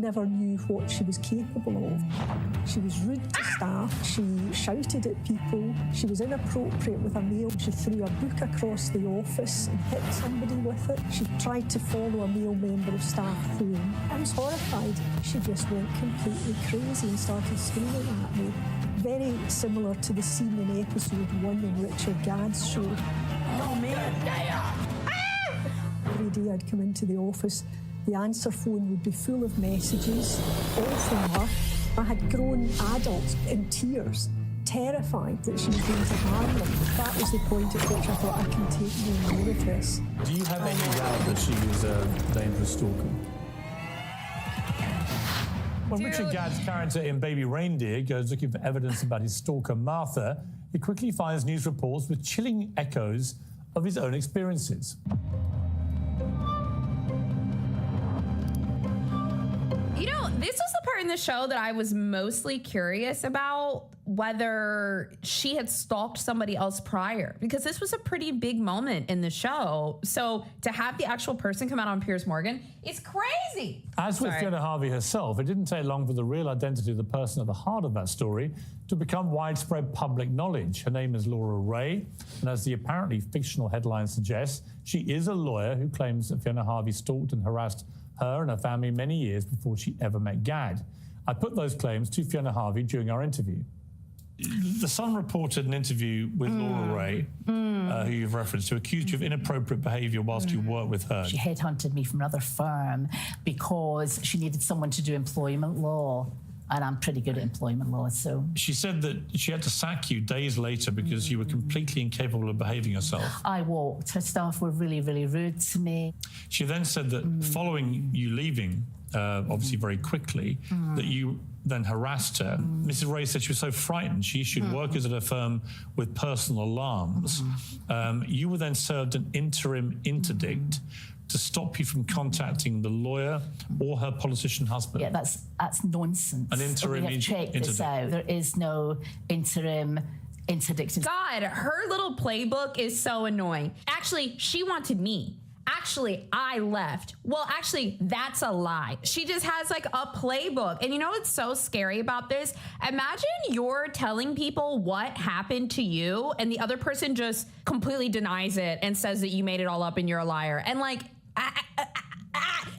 never knew what she was capable of. She was rude to staff, she shouted at people, she was inappropriate with a male, she threw a book across the office and hit somebody with it. She tried to follow a male member of staff home. I was horrified. She just went completely crazy and started screaming at me. Very similar to the scene in episode 1 in Richard Gadd's show. Oh man! Every day I'd come into the office, the answer phone would be full of messages, all from her. I had grown adults in tears, terrified that she was going to harm them. That was the point at which I thought I can take no more of this. Do you have any doubt that she was a dangerous stalker? When Richard Gadd's character in Baby Reindeer goes looking for evidence about his stalker Martha, he quickly finds news reports with chilling echoes of his own experiences. You know, this was the part in the show that I was mostly curious about, whether she had stalked somebody else prior, because this was a pretty big moment in the show. So to have the actual person come out on Piers Morgan is crazy. As with Fiona Harvey herself, it didn't take long for the real identity of the person at the heart of that story to become widespread public knowledge. Her name is Laura Ray, and as the apparently fictional headline suggests, she is a lawyer who claims that Fiona Harvey stalked and harassed her and her family many years before she ever met Gadd. I put those claims to Fiona Harvey during our interview. The Sun reported an interview with Laura Ray, who you've referenced, who accused you of inappropriate behaviour whilst you worked with her. She headhunted me from another firm because she needed someone to do employment law. And I'm pretty good at employment law, so... She said that she had to sack you days later because you were completely incapable of behaving yourself. I walked. Her staff were really, really rude to me. She then said that following you leaving, obviously very quickly, that you then harassed her. Mrs. Ray said she was so frightened she issued workers at her firm with personal alarms. You were then served an interim interdict to stop you from contacting the lawyer or her politician husband. Yeah, that's nonsense. An interim we have checked this out. There is no interim interdict. God, her little playbook is so annoying. Actually, she wanted me. Actually, I left. Well, actually, that's a lie. She just has like a playbook. And you know what's so scary about this? Imagine you're telling people what happened to you and the other person just completely denies it and says that you made it all up and you're a liar. And like,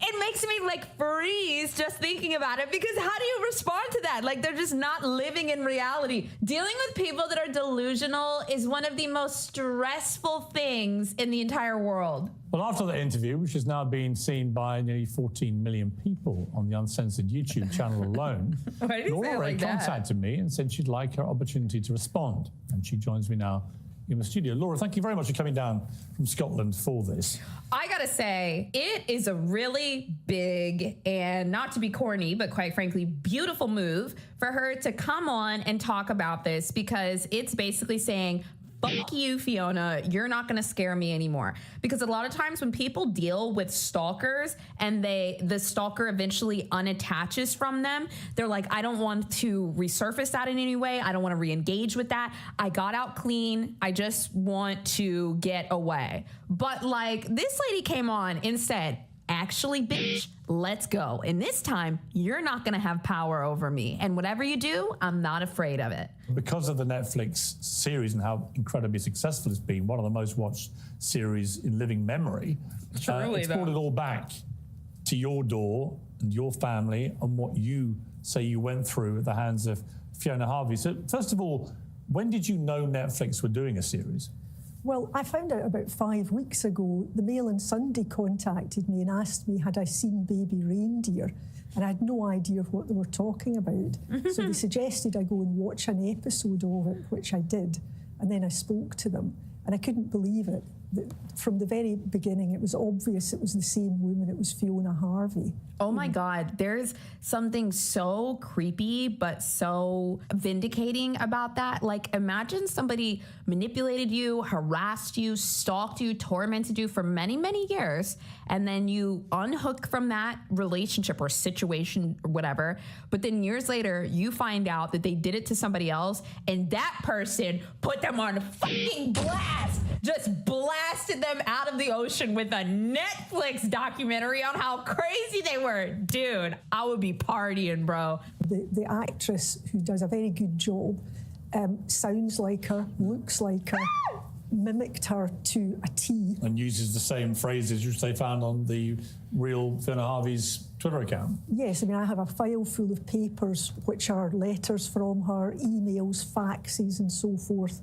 it makes me like freeze just thinking about it, because how do you respond to that? Like, they're just not living in reality. Dealing with people that are delusional is one of the most stressful things in the entire world. Well, after that interview, which has now been seen by nearly 14 million people on the Uncensored YouTube channel alone, Laura Ray contacted me and said she'd like her opportunity to respond. And she joins me now in the studio. Laura, thank you very much for coming down from Scotland for this. I gotta say, it is a really big and, not to be corny, but quite frankly, beautiful move for her to come on and talk about this, because it's basically saying, fuck you, Fiona, you're not gonna scare me anymore. Because a lot of times when people deal with stalkers and the stalker eventually unattaches from them, they're like, I don't want to resurface that in any way. I don't want to re-engage with that. I got out clean. I just want to get away. But like, this lady came on and said, actually, bitch, let's go. And this time, you're not going to have power over me. And whatever you do, I'm not afraid of it. Because of the Netflix series and how incredibly successful it's been, one of the most watched series in living memory, it's brought it all back to your door and your family and what you say you went through at the hands of Fiona Harvey. So first of all, when did you know Netflix were doing a series? Well, I found out about 5 weeks ago. The Mail on Sunday contacted me and asked me, had I seen Baby Reindeer? And I had no idea what they were talking about. So they suggested I go and watch an episode of it, which I did. And then I spoke to them, and I couldn't believe it. From the very beginning, it was obvious it was the same woman. It was Fiona Harvey. Oh my God, there's something so creepy but so vindicating about that. Like, imagine somebody manipulated you, harassed you, stalked you, tormented you for many, many years, and then you unhook from that relationship or situation or whatever, but then years later, you find out that they did it to somebody else, and that person put them on fucking blast, just blast blasted them out of the ocean with a Netflix documentary on how crazy they were. Dude, I would be partying, bro. The actress, who does a very good job, sounds like her, looks like her, mimicked her to a T. And uses the same phrases which they found on the real Fiona Harvey's Twitter account. Yes, I mean, I have a file full of papers which are letters from her, emails, faxes and so forth,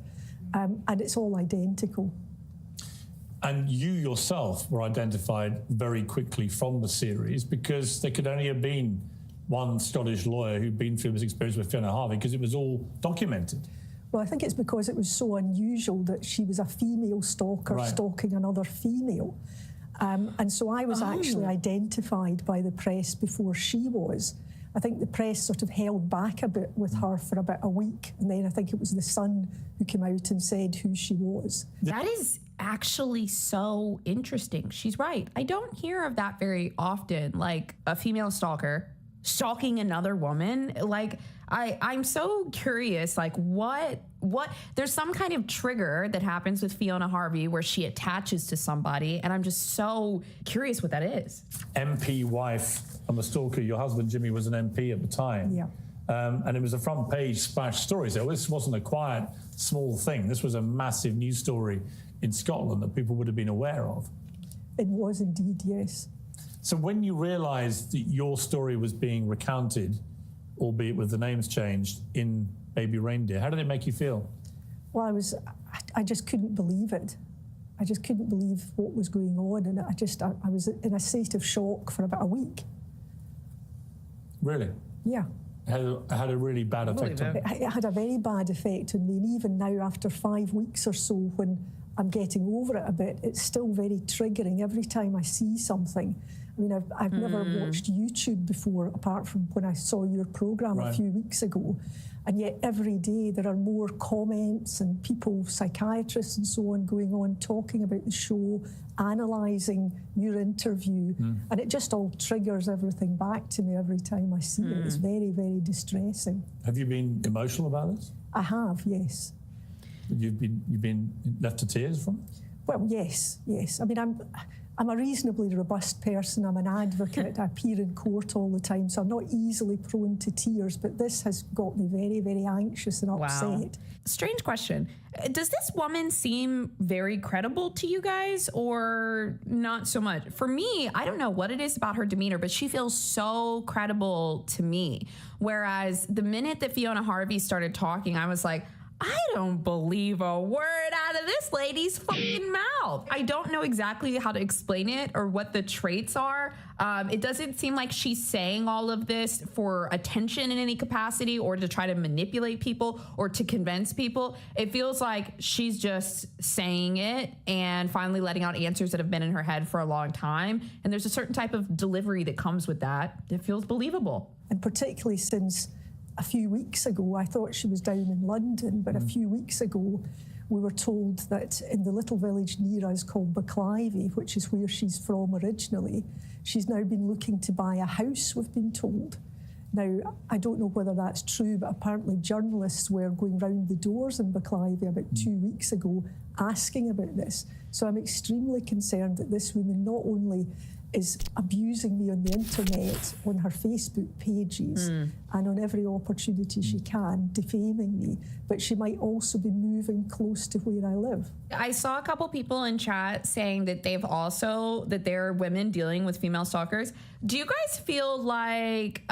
and it's all identical. And you yourself were identified very quickly from the series because there could only have been one Scottish lawyer who'd been through this experience with Fiona Harvey because it was all documented. Well, I think it's because it was so unusual that she was a female stalker stalking another female. And so I was actually identified by the press before she was. I think the press sort of held back a bit with her for about a week. And then I think it was The Sun who came out and said who she was. That is actually so interesting. She's right. I don't hear of that very often, like a female stalker stalking another woman. Like, I'm so curious, like what there's some kind of trigger that happens with Fiona Harvey where she attaches to somebody, and I'm just so curious what that is. MP wife and the stalker, your husband Jimmy was an MP at the time. Yeah. And it was a front page splash story. So this wasn't a quiet, small thing. This was a massive news story in Scotland that people would have been aware of. It was indeed, yes. So when you realised that your story was being recounted, albeit with the names changed, in Baby Reindeer, how did it make you feel? Well, I just couldn't believe it. I just couldn't believe what was going on, and I was in a state of shock for about a week. Really? Yeah. It had a really bad effect on you. It had a very bad effect on me, and even now, after 5 weeks or so, when I'm getting over it a bit, it's still very triggering every time I see something. I mean, I've never watched YouTube before, apart from when I saw your programme a few weeks ago. And yet every day there are more comments and people, psychiatrists and so on, going on, talking about the show, analysing your interview. And it just all triggers everything back to me every time I see it. It's very, very distressing. Have you been emotional about this? I have, yes. You've been left to tears from it? Well, yes. I mean, I'm a reasonably robust person. I'm an advocate. I appear in court all the time, so I'm not easily prone to tears, but this has got me very, very anxious and upset. Wow. Strange question. Does this woman seem very credible to you guys, or not so much? For me, I don't know what it is about her demeanor, but she feels so credible to me. Whereas the minute that Fiona Harvey started talking, I was like, I don't believe a word out of this lady's fucking mouth. I don't know exactly how to explain it or what the traits are. It doesn't seem like she's saying all of this for attention in any capacity or to try to manipulate people or to convince people. It feels like she's just saying it and finally letting out answers that have been in her head for a long time. And there's a certain type of delivery that comes with that. It feels believable. And particularly since a few weeks ago, I thought she was down in London, but a few weeks ago, we were told that in the little village near us called Bucclivie, which is where she's from originally, she's now been looking to buy a house, we've been told. Now, I don't know whether that's true, but apparently journalists were going round the doors in Bucclivie about 2 weeks ago asking about this. So I'm extremely concerned that this woman not only is abusing me on the internet, on her Facebook pages, and on every opportunity she can, defaming me, but she might also be moving close to where I live. I saw a couple people in chat saying that that they're women dealing with female stalkers. Do you guys feel like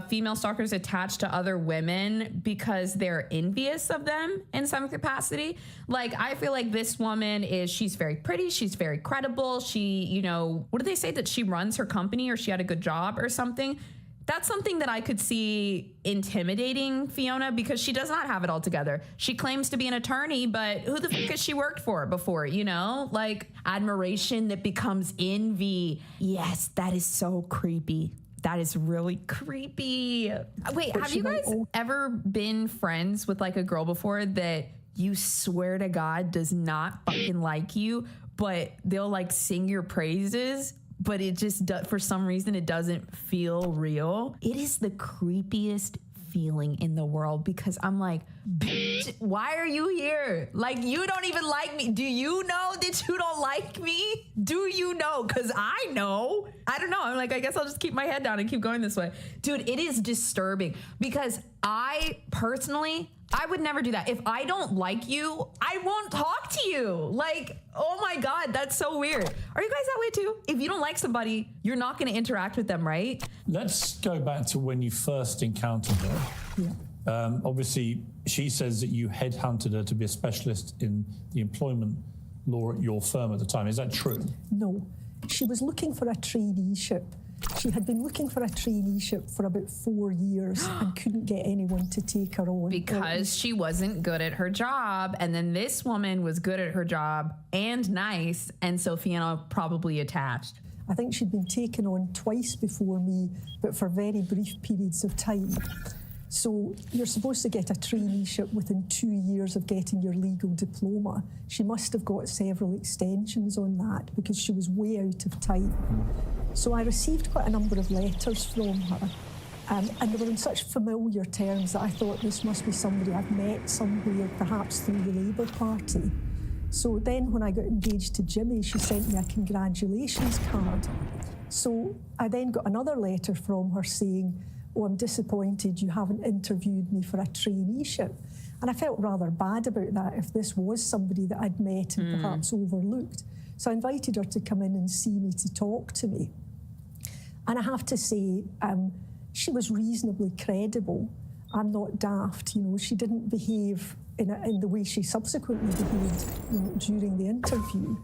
female stalkers attach to other women because they're envious of them in some capacity? Like, I feel like this woman she's very pretty, she's very credible, she, what do they say, that she runs her company or she had a good job or something? That's something that I could see intimidating Fiona, because she does not have it all together. She claims to be an attorney, but who the fuck has she worked for before, Like, admiration that becomes envy. Yes, that is so creepy. That is really creepy. Wait, have you guys ever been friends with like a girl before that you swear to God does not fucking like you, but they'll like sing your praises, but it just for some reason it doesn't feel real? It is the creepiest feeling in the world because I'm like, bitch, why are you here? Like, you don't even like me. Do you know that you don't like me? Do you know? Because I know. I don't know. I'm like, I guess I'll just keep my head down and keep going this way. Dude, it is disturbing because I personally, I would never do that. If I don't like you, I won't talk to you. Like, oh my God, that's so weird. Are you guys that way too? If you don't like somebody, you're not going to interact with them, right? Let's go back to when you first encountered her. Yeah. Obviously, she says that you headhunted her to be a specialist in the employment law at your firm at the time. Is that true? No. She was looking for a traineeship. She had been looking for a traineeship for about 4 years and couldn't get anyone to take her on. Because she wasn't good at her job. And then this woman was good at her job and nice. And so Fiona probably attached. I think she'd been taken on twice before me, but for very brief periods of time. So you're supposed to get a traineeship within 2 years of getting your legal diploma. She must have got several extensions on that because she was way out of time. So I received quite a number of letters from her, and they were in such familiar terms that I thought this must be somebody I've met somewhere, perhaps through the Labour Party. So then when I got engaged to Jimmy, she sent me a congratulations card. So I then got another letter from her saying, "Oh, I'm disappointed you haven't interviewed me for a traineeship." And I felt rather bad about that if this was somebody that I'd met and perhaps overlooked. So I invited her to come in and see me to talk to me. And I have to say, she was reasonably credible. I'm not daft, you know, she didn't behave in the way she subsequently behaved, you know, during the interview.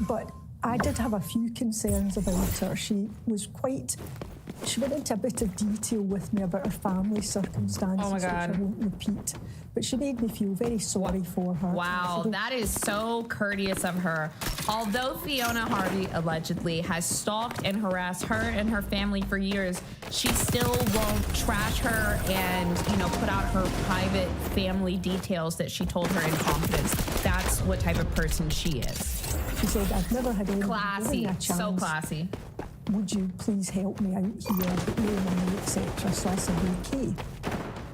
But I did have a few concerns about her. She went into a bit of detail with me about her family circumstances, Oh my God. which I won't repeat. But she made me feel very sorry for her. Wow, that is so courteous of her. Although Fiona Harvey allegedly has stalked and harassed her and her family for years, she still won't trash her and, you know, put out her private family details that she told her in confidence. That's what type of person she is. She said, "I've never had anyone give Classy, me a chance. so classy. Would you please help me out here, no money, etc." So I said, okay.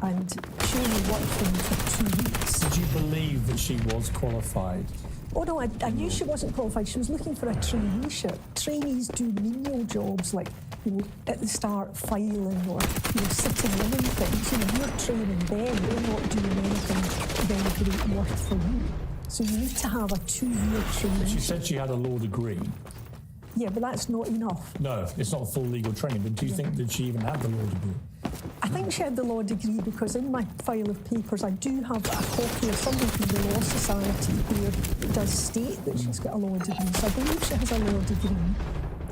And she only worked for me for 2 weeks. Did you believe that she was qualified? Oh no, I knew she wasn't qualified. She was looking for a traineeship. Trainees do menial jobs like, you know, at the start filing or, you know, sitting in and things. You know, you're training them, they're not doing anything very great worth for you. So you need to have a 2-year training. She said she had a law degree. Yeah, but that's not enough. No, it's not full legal training, but do you think that she even had the law degree? I think she had the law degree because in my file of papers I do have a copy of something from the Law Society where it does state that she's got a law degree. So I believe she has a law degree,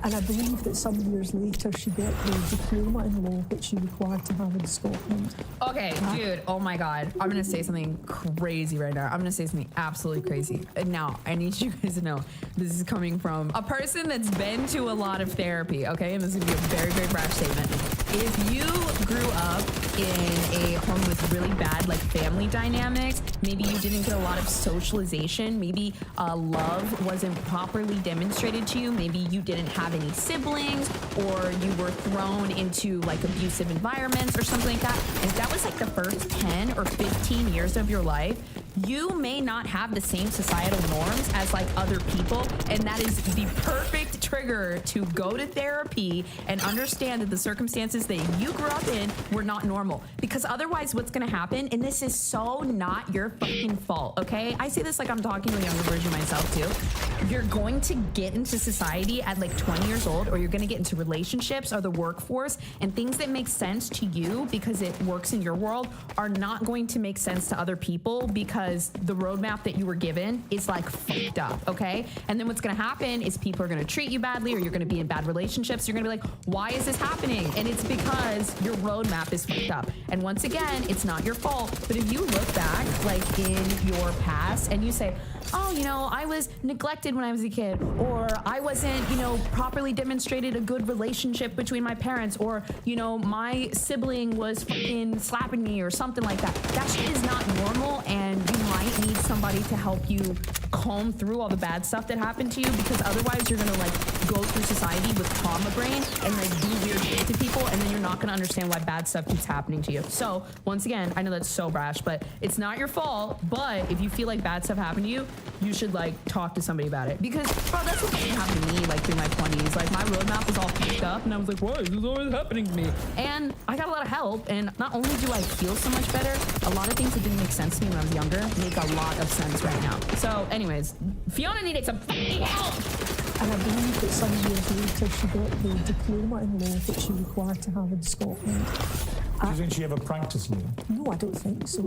and I believe that some years later she got the diploma in law, which you're required to have in Scotland. Okay, dude, oh my God. I'm gonna say something crazy right now. I'm gonna say something absolutely crazy. And now, I need you guys to know, this is coming from a person that's been to a lot of therapy, okay? And this is gonna be a very, very brash statement. If you grew up in a home with really bad, like, family dynamics, maybe you didn't get a lot of socialization, maybe love wasn't properly demonstrated to you, maybe you didn't have any siblings, or you were thrown into, like, abusive environments or something like that, and if that was like the first 10 or 15 years of your life, you may not have the same societal norms as like other people, and that is the perfect trigger to go to therapy and understand that the circumstances that you grew up in were not normal. Because otherwise what's gonna happen, and this is so not your fucking fault, okay? I say this like I'm talking to a younger version of myself too. You're going to get into society at like 20 years old, or you're gonna get into relationships or the workforce, and things that make sense to you because it works in your world are not going to make sense to other people because the roadmap that you were given is like fucked up, okay? And then what's gonna happen is people are gonna treat you badly, or you're gonna be in bad relationships. You're gonna be like, why is this happening? And it's because your roadmap is fucked up. And once again, it's not your fault, but if you look back like in your past and you say, oh, you know, I was neglected when I was a kid, or I wasn't, you know, properly demonstrated a good relationship between my parents, or, you know, my sibling was fucking slapping me or something like that. That shit is not normal, and you might need somebody to help you comb through all the bad stuff that happened to you, because otherwise you're gonna like go through society with trauma brain and like do weird shit it to people, and then you're not going to understand why bad stuff keeps happening to you. So once again, I know that's so brash, but it's not your fault. But if you feel like bad stuff happened to you, you should like talk to somebody about it, because bro, that's what happened to me like through my 20s. Like my roadmap was all fucked up, and I was like, why is this always happening to me? And I got a lot of help, and not only do I feel so much better, a lot of things that didn't make sense to me when I was younger make a lot of sense right now. So anyways, Fiona needed some help. And I believe that some years later she got the diploma in law that she required to have in Scotland. Do you think she ever practiced law? No, I don't think so.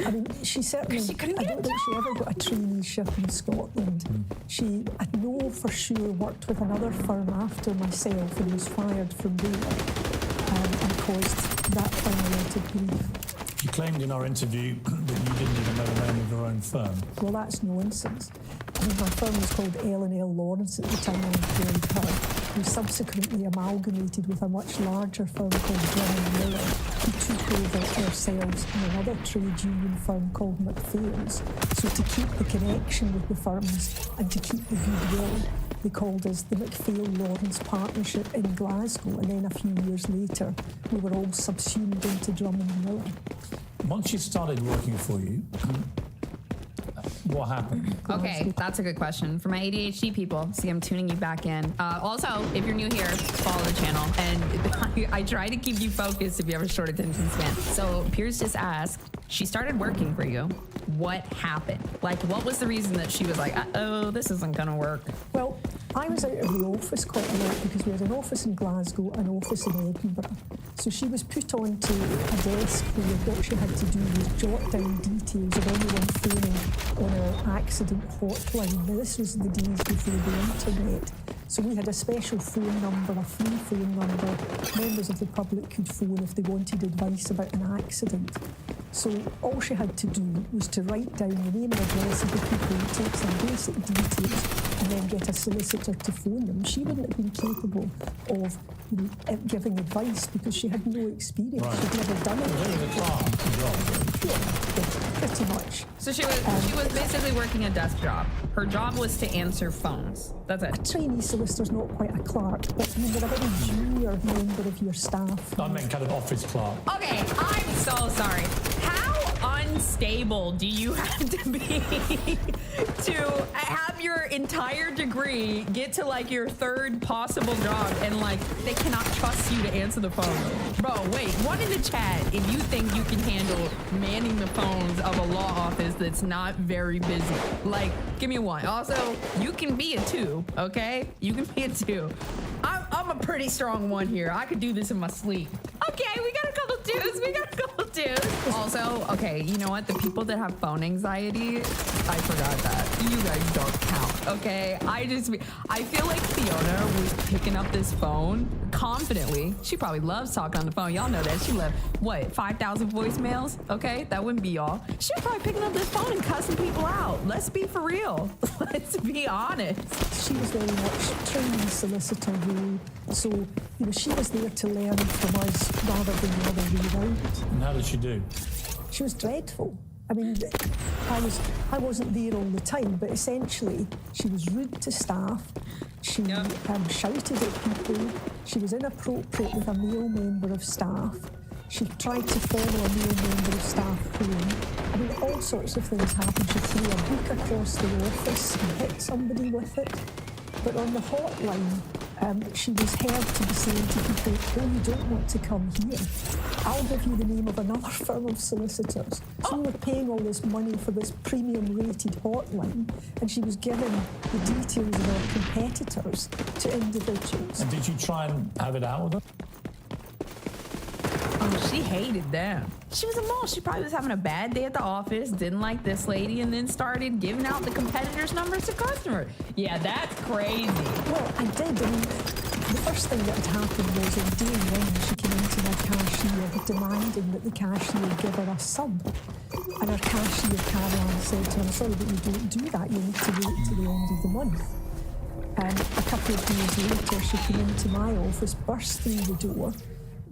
I mean, she certainly, I don't think she ever got a traineeship in Scotland. She, I know for sure, worked with another firm after myself and was fired from there and caused that firm a lot of grief. She claimed in our interview that you didn't even know the name of your own firm. Well, that's nonsense. I mean, my firm was called L&L Lawrence at the time I employed her. We subsequently amalgamated with a much larger firm called Drummond Miller, who took over ourselves and another trade union firm called McPhail's. So to keep the connection with the firms and to keep the goodwill, they called us the McPhail-Lawrence Partnership in Glasgow, and then a few years later, we were all subsumed into Drummond Miller. Once she started working for you, what happened? Okay, that's a good question. For my ADHD people, see, I'm tuning you back in. Also, if you're new here, follow the channel. And I try to keep you focused if you have a short attention span. So Piers just asked, she started working for you. What happened? Like, what was the reason that she was like, uh-oh, this isn't gonna work? Well, I was out of the office quite a lot because we had an office in Glasgow, an office in Edinburgh. So she was put onto a desk where what she had to do was jot down details of anyone phoning on our accident hotline. Now, this was the days before the internet. So we had a special phone number, a free phone number. Members of the public could phone if they wanted advice about an accident. So all she had to do was to write down the name and address of the people, take some basic details, and then get a solicitor to phone them. She wouldn't have been capable of giving advice because she had no experience. Right. She'd never done it. It was a job. Yeah, pretty much. So she was basically working a desk job. Her job was to answer phones. That's it. A trainee solicitor's not quite a clerk, but I mean, they're a very junior member of your staff. I meant kind of office clerk. Okay, I'm so sorry. How unstable do you have to be to have your entire degree get to like your third possible job and like they cannot trust you to answer the phone? Bro, wait, one in the chat if you think you can handle manning the phones of a law office that's not very busy. Like, give me one. Also, you can be a 2, okay? You can be a 2. I'm a pretty strong 1 here. I could do this in my sleep. Okay, we got a couple 2s. Also, okay, you know what? The people that have phone anxiety, I forgot that. You guys don't count, okay? I feel like Fiona was picking up this phone confidently. She probably loves talking on the phone. Y'all know that. She left, what, 5,000 voicemails? Okay, that wouldn't be y'all. She was probably picking up this phone and cussing people out. Let's be for real. Let's be honest. She was very much trained solicitor role, so you know she was there to learn from us rather than the other way around. And how did she do? She was dreadful. I mean, I wasn't there all the time, but essentially she was rude to staff. She shouted at people. She was inappropriate with a male member of staff. She tried to follow a male member of staff home. I mean, all sorts of things happened. She threw a book across the office and hit somebody with it. But on the hotline, she was heard to be saying to people, oh, you don't want to come here. I'll give you the name of another firm of solicitors. So we were paying all this money for this premium rated hotline, and she was giving the details of our competitors to individuals. And did you try and have it out with her? Oh, she hated them. She was a mole. She probably was having a bad day at the office, didn't like this lady, and then started giving out the competitors' numbers to customers. Yeah, that's crazy. Well, I did. I mean, the first thing that had happened was on day one, she came into my cashier demanding that the cashier give her a sub. And our cashier, Caroline, said to her, I'm sorry, but you don't do that. You need to wait till the end of the month. And a couple of days later, she came into my office, burst through the door,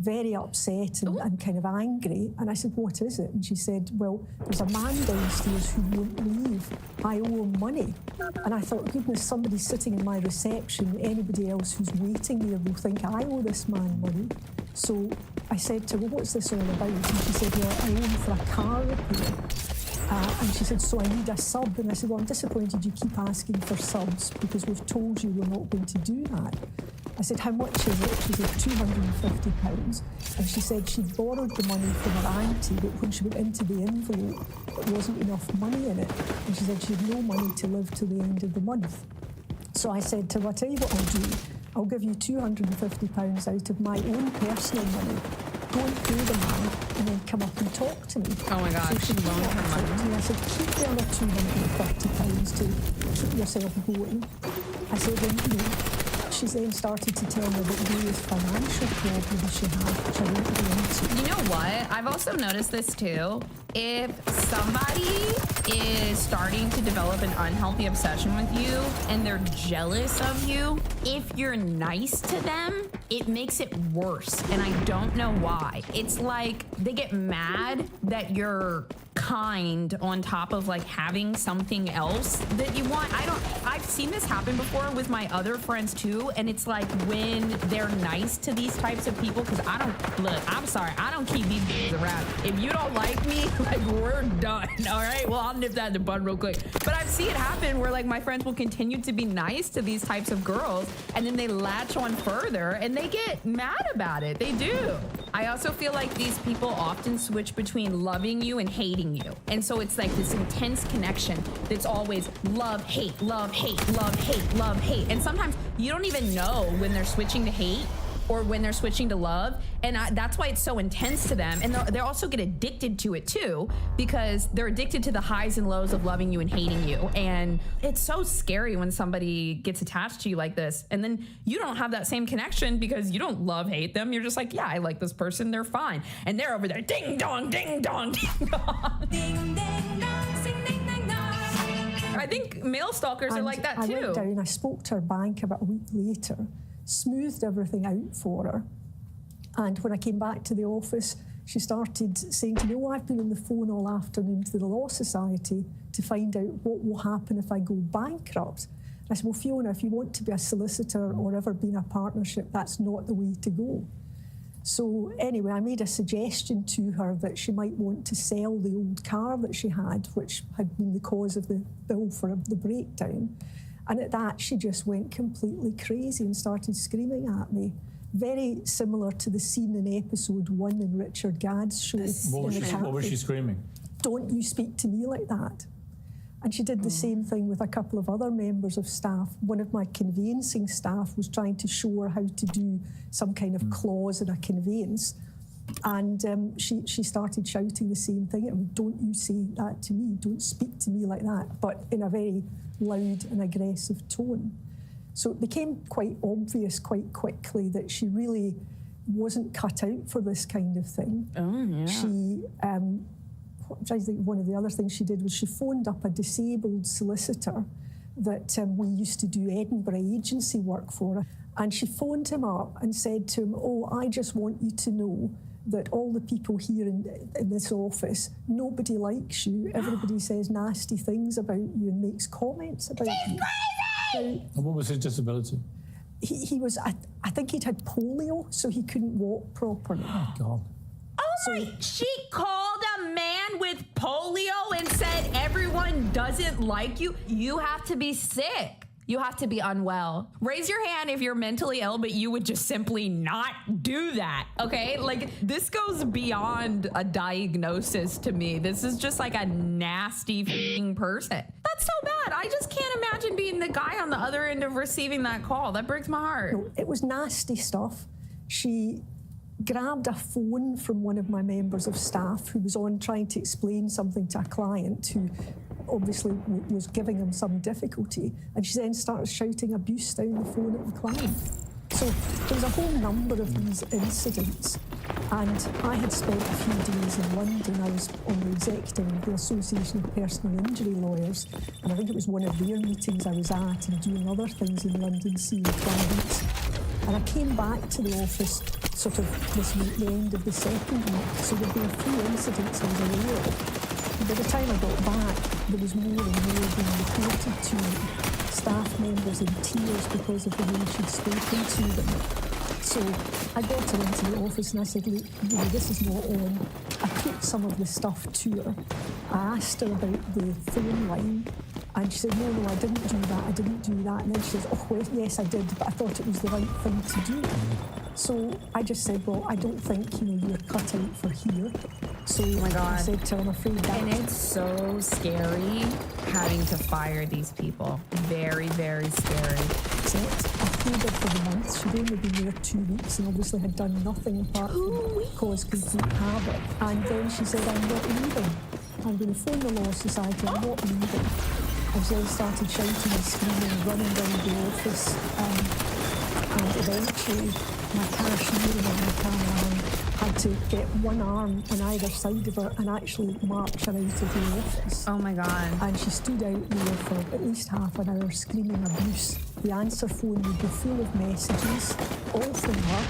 very upset and kind of angry. And I said, what is it? And she said, well, there's a man downstairs who won't leave. I owe him money. And I thought, goodness, somebody sitting in my reception, anybody else who's waiting there will think I owe this man money. So I said to her, well, what's this all about? And she said, well, I owe him for a car repair. And she said, so I need a sub. And I said, well, I'm disappointed you keep asking for subs because we've told you we're not going to do that. I said, how much is it? She said, £250. And she said she'd borrowed the money from her auntie, but when she went into the envelope, there wasn't enough money in it. And she said she had no money to live till the end of the month. So I said to her, I'll tell you what I'll do. I'll give you £250 out of my own personal money. Go and pay the man and then come up and talk to me. Oh my God, so she loaned her money. to me. I said, keep the other £250 to keep yourself going. I said, she then started to tell me about various financial problems she had, which I won't go into. You know what? I've also noticed this too. If somebody is starting to develop an unhealthy obsession with you and they're jealous of you, if you're nice to them, it makes it worse. And I don't know why. It's like they get mad that you're kind on top of like having something else that you want. I've seen this happen before with my other friends too. And it's like when they're nice to these types of people, because I'm sorry, I don't keep these bitches around. If you don't like me, like we're done. All right. Well, I'll nip that in the bud real quick. But I've seen it happen where like my friends will continue to be nice to these types of girls and then they latch on further and they get mad about it. They do. I also feel like these people often switch between loving you and hating you. And so it's like this intense connection that's always love, hate, love, hate, love, hate, love, hate. And sometimes you don't even know when they're switching to hate or when they're switching to love. And that's why it's so intense to them. And they also get addicted to it too, because they're addicted to the highs and lows of loving you and hating you. And it's so scary when somebody gets attached to you like this. And then you don't have that same connection because you don't love, hate them. You're just like, yeah, I like this person. They're fine. And they're over there, ding dong, ding dong, ding dong. Ding, ding, dong, sing, ding, ding, dong. I think male stalkers are like that too. I went down, I spoke to her bank about a week later, smoothed everything out for her. And when I came back to the office, she started saying to me, oh, I've been on the phone all afternoon to the Law Society to find out what will happen if I go bankrupt. I said, well, Fiona, if you want to be a solicitor or ever be in a partnership, that's not the way to go. So anyway, I made a suggestion to her that she might want to sell the old car that she had, which had been the cause of the bill for the breakdown. And at that, she just went completely crazy and started screaming at me. Very similar to the scene in episode 1 in Richard Gadd's show. What was she screaming? Don't you speak to me like that. And she did the same thing with a couple of other members of staff. One of my conveyancing staff was trying to show her how to do some kind of clause in a conveyance. And she started shouting the same thing. I mean, don't you say that to me. Don't speak to me like that. But in a very loud and aggressive tone. So it became quite obvious quite quickly that she really wasn't cut out for this kind of thing. Oh, yeah. She, I think one of the other things she did was she phoned up a disabled solicitor that we used to do Edinburgh agency work for. And she phoned him up and said to him, oh, I just want you to know that all the people here in this office, nobody likes you. Everybody says nasty things about you and makes comments about you. And what was his disability? He was, I think he'd had polio, so he couldn't walk properly. Oh, God. She called a man with polio and said everyone doesn't like you. You have to be sick. You have to be unwell. Raise your hand if you're mentally ill, but you would just simply not do that, okay? Like, this goes beyond a diagnosis to me. This is just like a nasty f***ing person. That's so bad. I just can't imagine being the guy on the other end of receiving that call. That breaks my heart. No, it was nasty stuff. She grabbed a phone from one of my members of staff who was on trying to explain something to a client who obviously was giving him some difficulty, and she then started shouting abuse down the phone at the client. So there was a whole number of these incidents, and I had spent a few days in London. I was on the executive of the Association of Personal Injury Lawyers, and I think it was one of their meetings I was at and doing other things in London, seeing clients. And I came back to the office sort of this week, the end of the second week, so there'd been a few incidents I was aware of. By the time I got back, there was more and more being reported to me. Staff members in tears because of the way she'd spoken to them. So I got her into the office and I said, look, this is not on. I put some of the stuff to her. I asked her about the phone line and she said, no, I didn't do that, I didn't do that. And then she says, oh, well, yes, I did, but I thought it was the right thing to do. So I just said, well, I don't think, you're cut out for here. So oh my God. I said to her, I'm afraid that... And it's so scary having to fire these people. Very, very scary. I paid her for the month. She'd only been there 2 weeks and obviously had done nothing apart from cause complete havoc. And then she said, I'm not leaving. I'm going to phone the Law Society, I'm not leaving. And she then started shouting and screaming, running around the office. And eventually my cashier and my cameraman had to get one arm on either side of her and actually march her out of the office. Oh my God. And she stood out there for at least half an hour screaming abuse. The answer phone would be full of messages, all from her,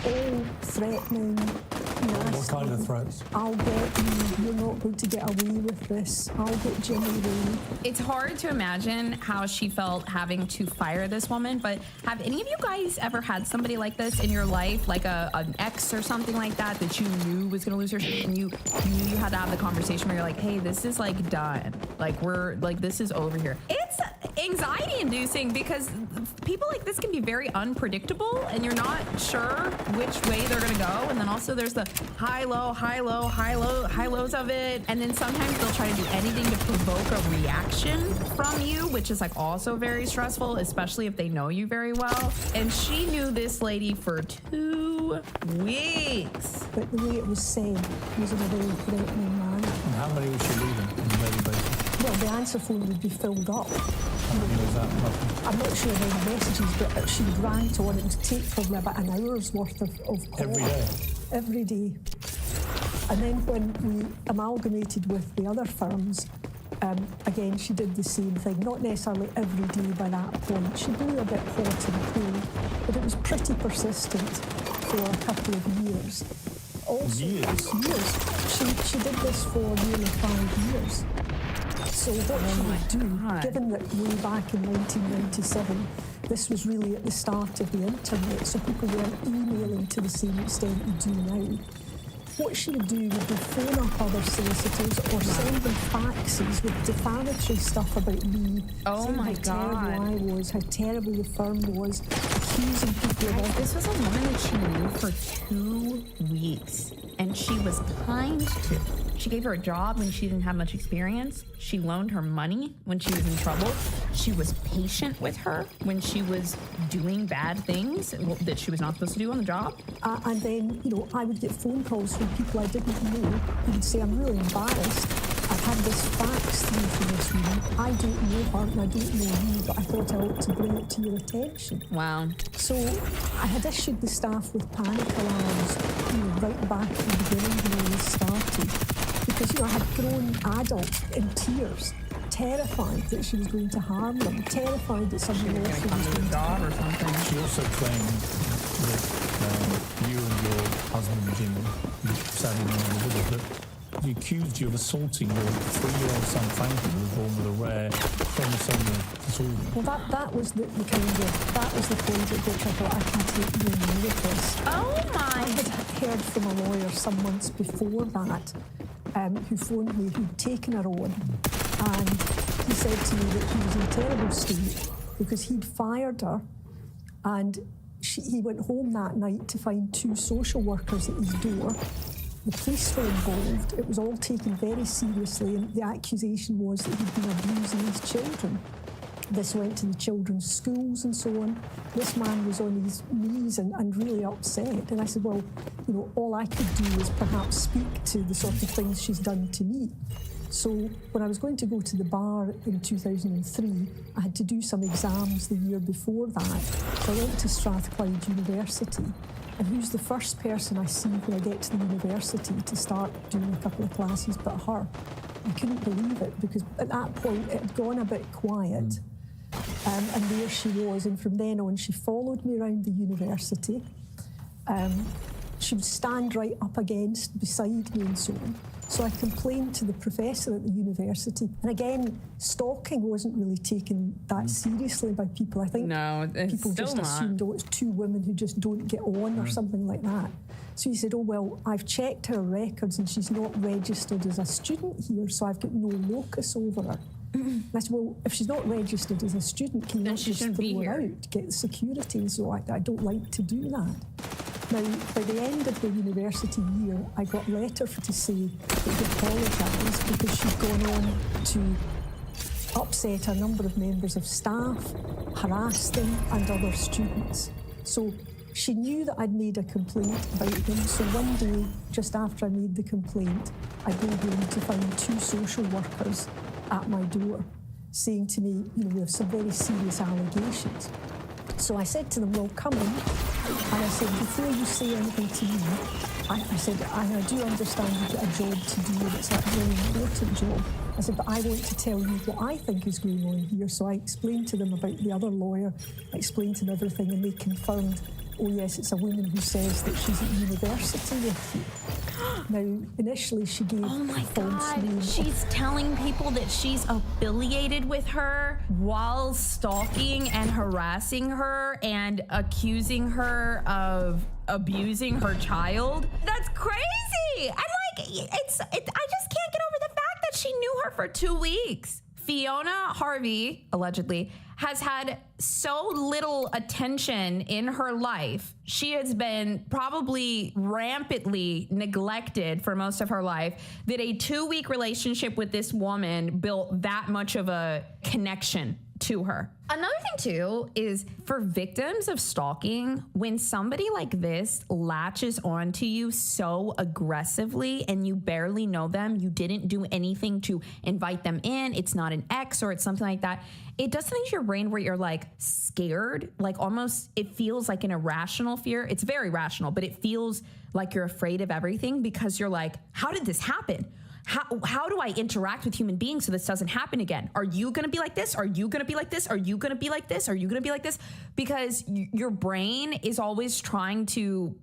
all threatening, nasty. What kind of threats? I'll get you, you're not going to get away with this, I'll get Jimmy Ray. It's hard to imagine how she felt having to fire this woman, but have any of you guys ever had somebody like this in your life, like an ex or something like that you knew was going to lose her shit and you knew you had to have the conversation where you're like, hey, this is like done. Like this is over here. It's anxiety inducing because people like this can be very unpredictable and you're not sure which way they're going to go. And then also there's the high, low, high, low, high, low, high lows of it. And then sometimes they'll try to do anything to provoke a reaction from you, which is like also very stressful, especially if they know you very well. And she knew this lady for 2 weeks. But the way it was said was in a very threatening manner. And how many was she leaving on a daily basis? Well, the answer phone would be filled up. How many was that? Nothing. I'm not sure of any messages, but she would rant on. It would take probably about an hour's worth of call. Every day? Every day. And then when we amalgamated with the other firms, again, she did the same thing. Not necessarily every day by that point. She blew a bit hot and cold, but it was pretty persistent for a couple of years. Also, Years? She did this for nearly 5 years. So what she would do, given that way back in 1997, this was really at the start of the internet, so people weren't emailing to the same extent they do now. What she would do would be phone up other solicitors or send them faxes with defamatory stuff about me. Oh my God. How terrible I was, how terrible the firm was, accusing people of... This was a woman that she knew for 2 weeks, and she was kind to. She gave her a job when she didn't have much experience. She loaned her money when she was in trouble. She was patient with her when she was doing bad things that she was not supposed to do on the job. And then, I would get phone calls from people I didn't know who would say, I'm really embarrassed. I've had this fax through from this woman. I don't know her and I don't know you, but I thought I ought to bring it to your attention. Wow. So I had issued the staff with panic alarms, right back in the beginning when all this started. Because, I had grown adults in tears, terrified that she was going to harm them, terrified that somebody else was going to job or something. She also claimed that you and your husband, Jimmy, who sadly no longer with us, but he accused you of assaulting your 3-year-old son, Frankie, who was born with a rare chromosomal disorder. Well, that was the point at which I thought I can take you in with this. Oh my! I had heard from a lawyer some months before that, who phoned me, who'd taken her on, and he said to me that he was in a terrible state because he'd fired her, and he went home that night to find 2 social workers at his door. The police were involved. It was all taken very seriously, and the accusation was that he'd been abusing his children. This went to the children's schools and so on. This man was on his knees and really upset. And I said, well, all I could do is perhaps speak to the sort of things she's done to me. So when I was going to go to the bar in 2003, I had to do some exams the year before that. So I went to Strathclyde University. And who's the first person I see when I get to the university to start doing a couple of classes but her? I couldn't believe it because at that point it had gone a bit quiet. And there she was, and from then on she followed me around the university. She would stand right up beside me and so on. So I complained to the professor at the university. And again, stalking wasn't really taken that seriously by people. I think people just assumed, oh, it's two women who just don't get on or something like that. So he said, oh, well, I've checked her records and she's not registered as a student here, so I've got no locus over her. And I said, well, if she's not registered as a student, can you not just throw her out, get the security? So I don't like to do that. Now, by the end of the university year, I got a letter to say that he apologised because she'd gone on to upset a number of members of staff, harass them and other students. So she knew that I'd made a complaint about him. So one day, just after I made the complaint, I go home to find two social workers at my door saying to me, you know, we have some very serious allegations. So I said to them, well, come in. And I said, before you say anything to me, I said, I do understand you've got a job to do, and it's a very important job. I said, but I want to tell you what I think is going on here. So I explained to them about the other lawyer, I explained to them everything, and they confirmed, oh yes, it's a woman who says that she's at university with you. Now, initially she gave a false name. She's telling people that she's affiliated with her while stalking and harassing her and accusing her of abusing her child. That's crazy. And I just can't get over the fact that she knew her for 2 weeks. Fiona Harvey, allegedly, has had so little attention in her life. She has been probably rampantly neglected for most of her life, that a 2-week relationship with this woman built that much of a connection to her. Another thing too is for victims of stalking, when somebody like this latches onto you so aggressively and you barely know them, you didn't do anything to invite them in, it's not an ex or it's something like that, it does something to your brain where you're like scared, like almost it feels like an irrational fear. It's very rational, but it feels like you're afraid of everything because you're like, how did this happen? How do I interact with human beings so this doesn't happen again? Are you going to be like this? Are you going to be like this? Are you going to be like this? Are you going to be like this? Because your brain is always trying to,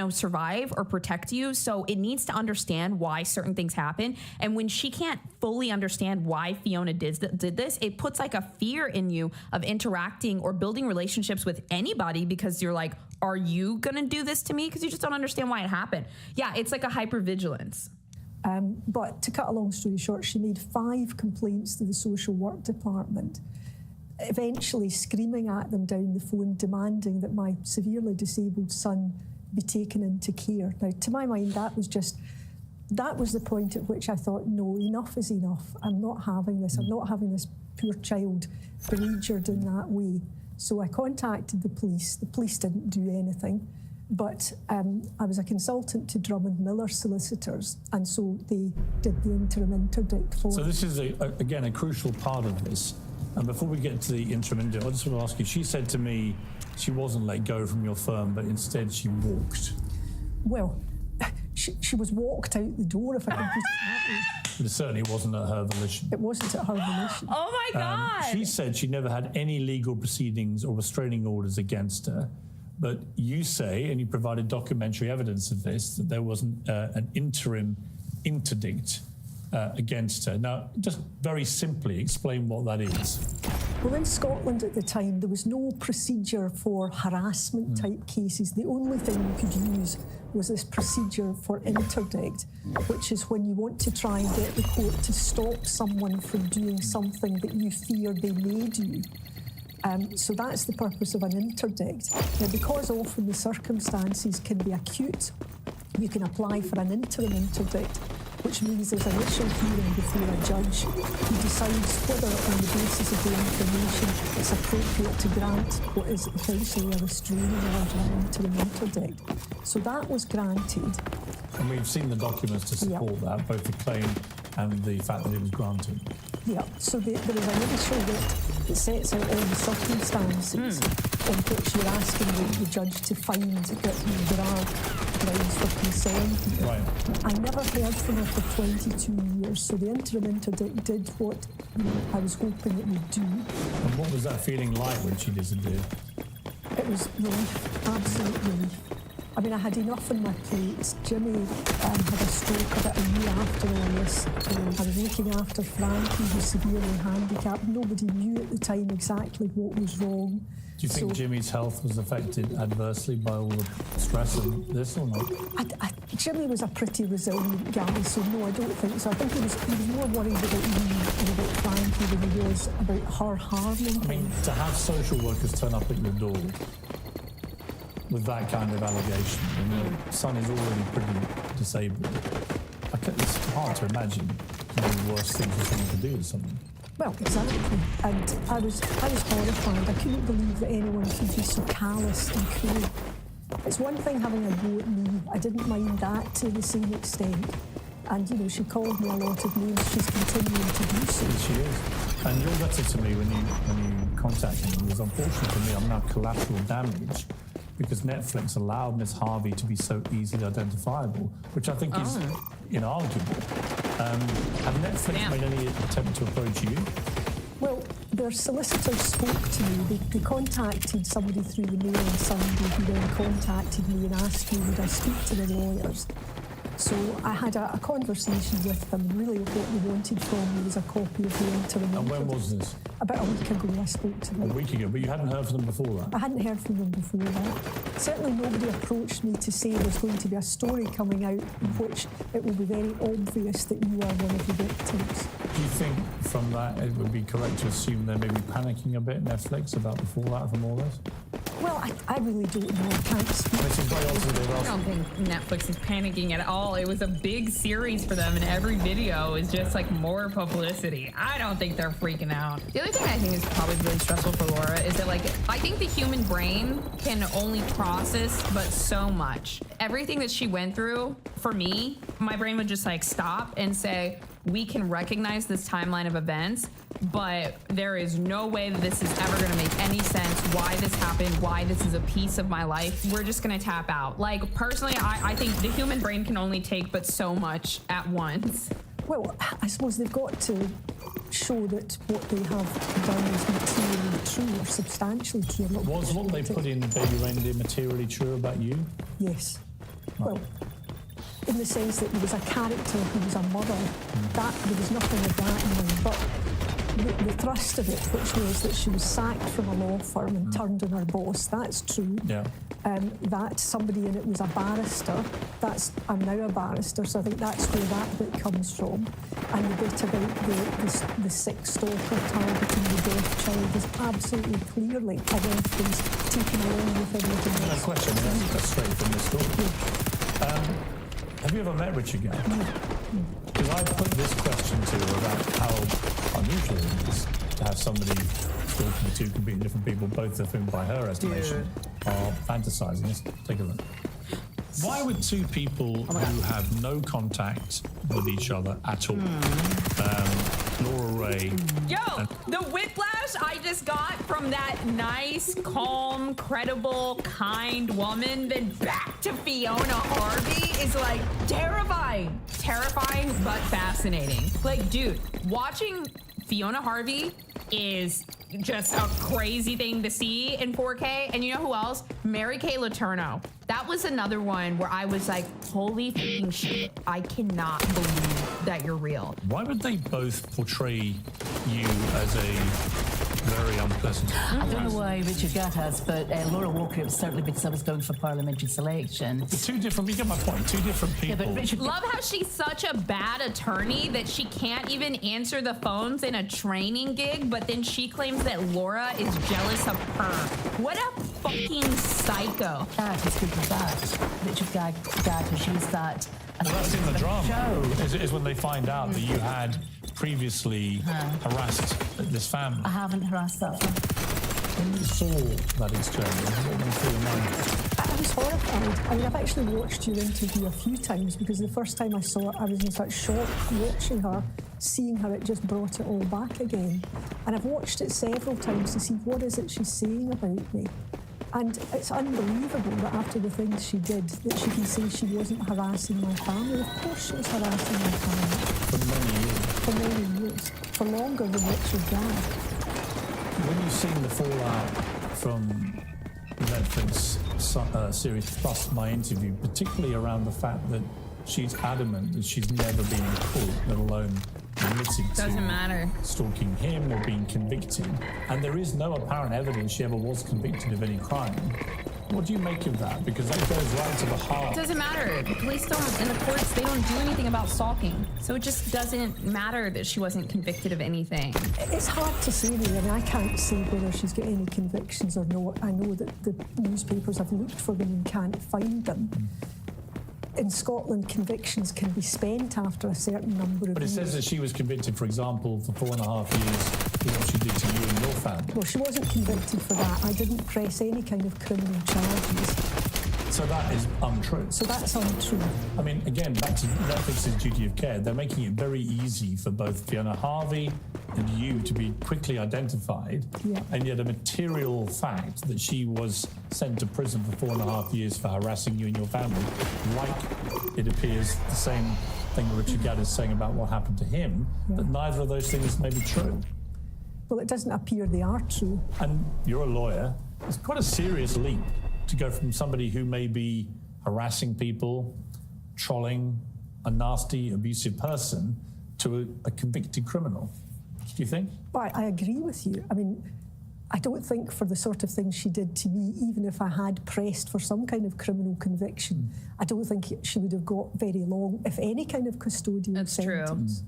survive or protect you. So it needs to understand why certain things happen. And when she can't fully understand why Fiona did this, it puts like a fear in you of interacting or building relationships with anybody because you're like, are you going to do this to me? Because you just don't understand why it happened. Yeah, it's like a hypervigilance. But to cut a long story short, she made 5 complaints to the social work department, eventually screaming at them down the phone, demanding that my severely disabled son be taken into care. Now, to my mind, that was the point at which I thought, no, enough is enough. I'm not having this. I'm not having this poor child beleaguered in that way. So I contacted the police. The police didn't do anything. But I was a consultant to Drummond Miller solicitors, and so they did the interim interdict for me. So this is, again, a crucial part of this. And before we get to the interim interdict, I just want to ask you, she said to me she wasn't let go from your firm, but instead she walked. Well, she was walked out the door, if I can put it that way. But it certainly wasn't at her volition. It wasn't at her volition. Oh, my God. She said she never had any legal proceedings or restraining orders against her. But you say, and you provided documentary evidence of this, that there was an interim interdict against her. Now, just very simply explain what that is. Well, in Scotland at the time, there was no procedure for harassment-type cases. The only thing you could use was this procedure for interdict, which is when you want to try and get the court to stop someone from doing something that you fear they may do. So that's the purpose of an interdict. Now, because often the circumstances can be acute, you can apply for an interim interdict, which means there's an initial hearing before a judge who decides whether, on the basis of the information, it's appropriate to grant what is essentially a restraining order, an interim interdict. So that was granted. And we've seen the documents to support that, both the claim and the fact that it was granted. Yeah, so there is an issue that sets out all the circumstances in which you're asking the judge to find that there are grounds for consent. Right. I never heard from her for 22 years, so the interim interdict did what I was hoping it would do. And what was that feeling like when she disappeared? It was relief, absolute relief. I mean, I had enough on my plate. Jimmy had a stroke about a year after all this. I was looking after Frank, who was severely handicapped. Nobody knew at the time exactly what was wrong. Do you think Jimmy's health was affected adversely by all the stress of this or not? Jimmy was a pretty resilient guy, so no, I don't think so. I think he was more worried about me and about Frankie than he was about her harming him. I mean, to have social workers turn up at your door with that kind of allegation, and your son is already pretty disabled, it's hard to imagine the worst thing for someone to do to someone. Well, exactly. And I was horrified. I couldn't believe that anyone could be so callous and cruel. It's one thing having a go at me. I didn't mind that to the same extent. And, she called me a lot of names. She's continuing to do so. She is. And your letter to me when you contacted me was, unfortunate for me, I'm now collateral damage because Netflix allowed Miss Harvey to be so easily identifiable, which I think is inarguable. Have Netflix made any attempt to approach you? Well, their solicitor spoke to me. They contacted somebody through the mail on Sunday who then contacted me and asked me would I speak to the lawyers. So I had a conversation with them. Really what they wanted from me was a copy of the interim. And when was this? About a week ago I spoke to them. A week ago, but you hadn't heard from them before that? I hadn't heard from them before that. Certainly nobody approached me to say there's going to be a story coming out in which it will be very obvious that you are one of the victims. Do you think from that it would be correct to assume they may be panicking a bit, Netflix, about the fallout from all this? Well, I really don't know. I can't speak. I don't think Netflix is panicking at all. It was a big series for them, and every video is just like more publicity. I don't think they're freaking out. The other thing I think is probably really stressful for Laura is that, I think the human brain can only process but so much. Everything that she went through, for me, my brain would just stop and say, we can recognize this timeline of events, but there is no way that this is ever going to make any sense, why this happened, why this is a piece of my life. We're just going to tap out. Personally, I think the human brain can only take but so much at once. Well, I suppose they've got to show that what they have done is materially true or substantially true. Was what they put in Baby Reindeer materially true about you? Yes. Well, in the sense that there was a character who was a mother, there was nothing of that in them. But the thrust of it, which was that she was sacked from a law firm and turned on her boss, that's true. Yeah. That somebody in it was a barrister. I'm now a barrister, so I think that's where that bit comes from. And the bit about the sick stalker targeting the deaf child is absolutely clearly a reference taken along with everything else. No question, that's straight from the story. Have you ever met Richard Gant? Because I put this question to her about how unusual it is to have somebody stalking two completely different people, both of whom, by her estimation, are fantasizing. Let's take a look. Why would two people who have no contact with each other at all, Laura Ray... Yo, the whiplash I just got from that nice, calm, credible, kind woman, then back to Fiona Harvey is terrifying. Terrifying, but fascinating. Dude, watching Fiona Harvey is just a crazy thing to see in 4K. And you know who else? Mary Kay Letourneau. That was another one where I was like, holy fucking shit, I cannot believe that you're real. Why would they both portray you as a very unpleasant I don't know why Richard Gant has, but Laura Walker, certainly because I was going for parliamentary selection. Two different, you get my point, two different people. Yeah, but Richard Love how she's such a bad attorney that she can't even answer the phones in a training gig, but then she claims that Laura is jealous of her. What a fucking psycho. Gant is good with that. Richard Gant, who she's that. Well, that's in the drama, show. is when they find out that you had previously harassed this family. I haven't harassed that family. When you saw that exchange, what did you feel in mind? was horrified. I mean, I've actually watched your interview a few times because the first time I saw it, I was in such shock watching her, seeing her, it just brought it all back again. And I've watched it several times to see what is it she's saying about me. And it's unbelievable that after the things she did, that she can say she wasn't harassing my family. Of course she was harassing my family. For many years. For many years. For longer than Richard Gadd. When you've seen the fallout from the Netflix series plus my interview, particularly around the fact that she's adamant that she's never been in court, let alone admitted Doesn't matter. stalking him or being convicted, and there is no apparent evidence she ever was convicted of any crime. What do you make of that? Because that goes right to the heart. It doesn't matter. The police don't, in the courts, they don't do anything about stalking. So it just doesn't matter that she wasn't convicted of anything. It's hard to say really. I mean, I can't say whether she's got any convictions or not. I know that the newspapers have looked for them and can't find them. In Scotland, convictions can be spent after a certain number of But it years. says that she was convicted, for example, for 4.5 years for what she did to you and your family. Well, she wasn't convicted for that. I didn't press any kind of criminal charges. So that is untrue. So that's untrue. I mean, again, back to Netflix's duty of care, they're making it very easy for both Fiona Harvey and you to be quickly identified, and yet a material fact that she was sent to prison for 4.5 years for harassing you and your family, like it appears the same thing Richard Gadd is saying about what happened to him, but neither of those things may be true. Well, it doesn't appear they are true. And you're a lawyer. It's quite a serious leap to go from somebody who may be harassing people, trolling, a nasty, abusive person, to a convicted criminal. Do you think? Well, I agree with you. I mean, I don't think for the sort of things she did to me, even if I had pressed for some kind of criminal conviction, I don't think she would have got very long, if any kind of custodial sentence.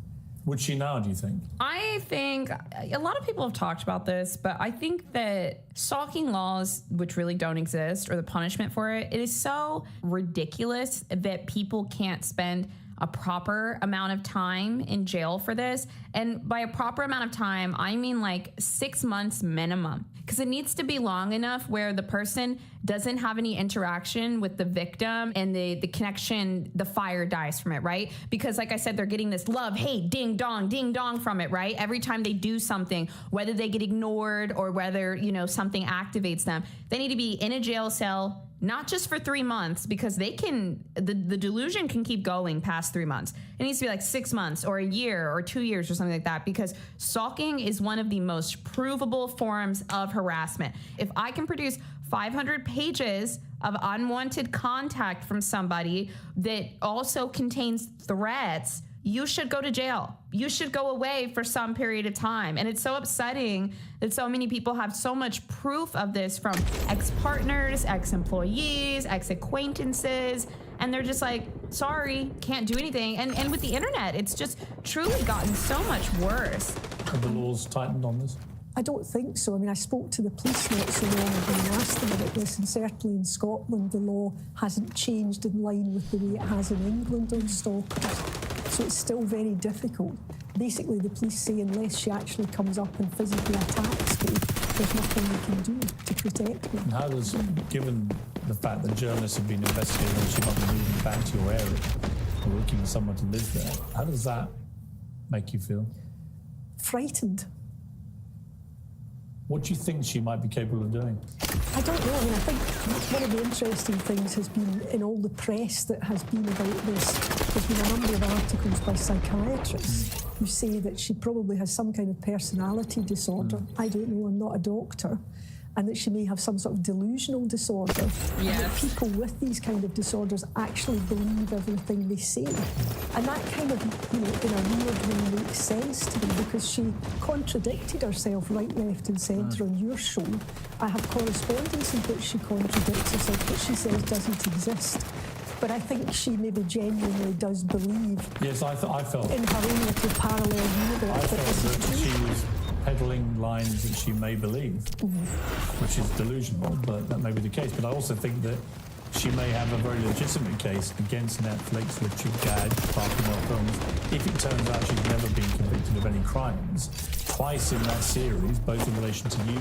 Would she now, do you think? I think a lot of people have talked about this, but I think that stalking laws, which really don't exist, or the punishment for it, it is so ridiculous that people can't spend a proper amount of time in jail for this. And by a proper amount of time, I mean like 6 months minimum. Because it needs to be long enough where the person doesn't have any interaction with the victim and the connection, the fire dies from it, right? Because like I said, they're getting this love, hey, ding dong from it, right? Every time they do something, whether they get ignored or whether, something activates them, they need to be in a jail cell, not just for 3 months, because they can, the delusion can keep going past 3 months. It needs to be like 6 months or a year or 2 years or something like that, because stalking is one of the most provable forms of harassment. If I can produce 500 pages of unwanted contact from somebody that also contains threats, you should go to jail. You should go away for some period of time. And it's so upsetting that so many people have so much proof of this from ex-partners, ex-employees, ex-acquaintances, and they're just like, sorry, can't do anything. And with the internet, it's just truly gotten so much worse. Have the laws tightened on this? I don't think so. I mean, I spoke to the police not so long ago and asked them about this, and certainly in Scotland, the law hasn't changed in line with the way it has in England on stalkers. So it's still very difficult. Basically, the police say unless she actually comes up and physically attacks me, there's nothing they can do to protect me. And how does, given the fact that journalists have been investigating and she might be moving back to your area or looking for someone to live there, how does that make you feel? Frightened. What do you think she might be capable of doing? I don't know. I mean, I think one of the interesting things has been in all the press that has been about this, there's been a number of articles by psychiatrists who say that she probably has some kind of personality disorder. I don't know, I'm not a doctor. And that she may have some sort of delusional disorder. And that people with these kind of disorders actually believe everything they say. And that kind of, in a weird way makes sense to me, because she contradicted herself right, left and centre on your show. I have correspondence in which she contradicts herself, which she says doesn't exist. But I think she maybe genuinely does believe Yes, I felt in her own little parallel universe that this is true. she was peddling lines that she may believe, which is delusional, but that may be the case. But I also think that she may have a very legitimate case against Netflix, Richard Gadd, Parkinol Films, if it turns out she's never been convicted of any crimes. Twice in that series, both in relation to you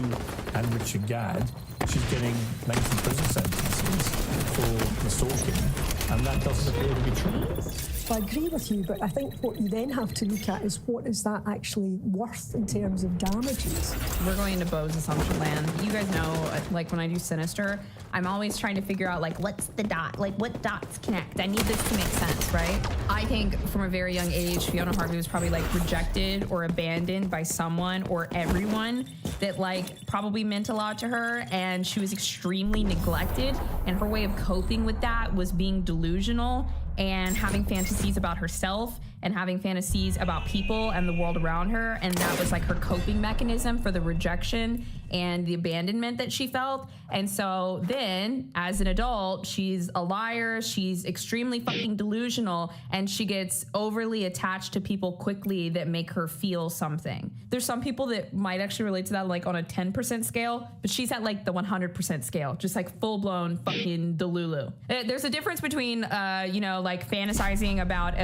and Richard Gadd, she's getting lengthy prison sentences for the stalking, and that doesn't appear to be true. I agree with you, but I think what you then have to look at is what is that actually worth in terms of damages. We're going into Beau's assumption land. You guys know, like when I do Sinister, I'm always trying to figure out like, what's the dot? Like what dots connect? I need this to make sense, right? I think from a very young age, Fiona Harvey was probably like rejected or abandoned by someone or everyone that like probably meant a lot to her, and she was extremely neglected, and her way of coping with that was being delusional and having fantasies about herself and having fantasies about people and the world around her. And that was like her coping mechanism for the rejection and the abandonment that she felt. And so then as an adult, she's a liar, she's extremely fucking delusional, and she gets overly attached to people quickly that make her feel something. There's some people that might actually relate to that like on a 10% scale, but she's at like the 100% scale, just like full blown fucking delulu. There's a difference between, like fantasizing about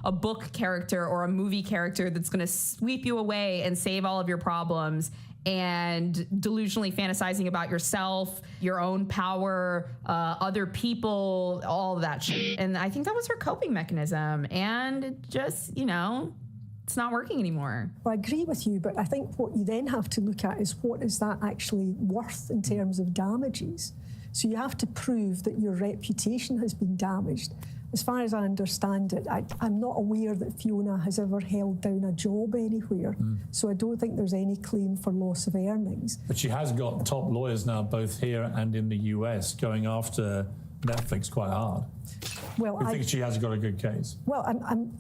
a book character or a movie character that's going to sweep you away and save all of your problems, and delusionally fantasizing about yourself, your own power, other people, all of that shit. And I think that was her coping mechanism, and it just, it's not working anymore. Well, I agree with you, but I think what you then have to look at is what is that actually worth in terms of damages. So you have to prove that your reputation has been damaged. As far as I understand it, I'm not aware that Fiona has ever held down a job anywhere. So I don't think there's any claim for loss of earnings. But she has got top lawyers now, both here and in the US, going after Netflix quite hard. Well, I think she has got a good case. Well,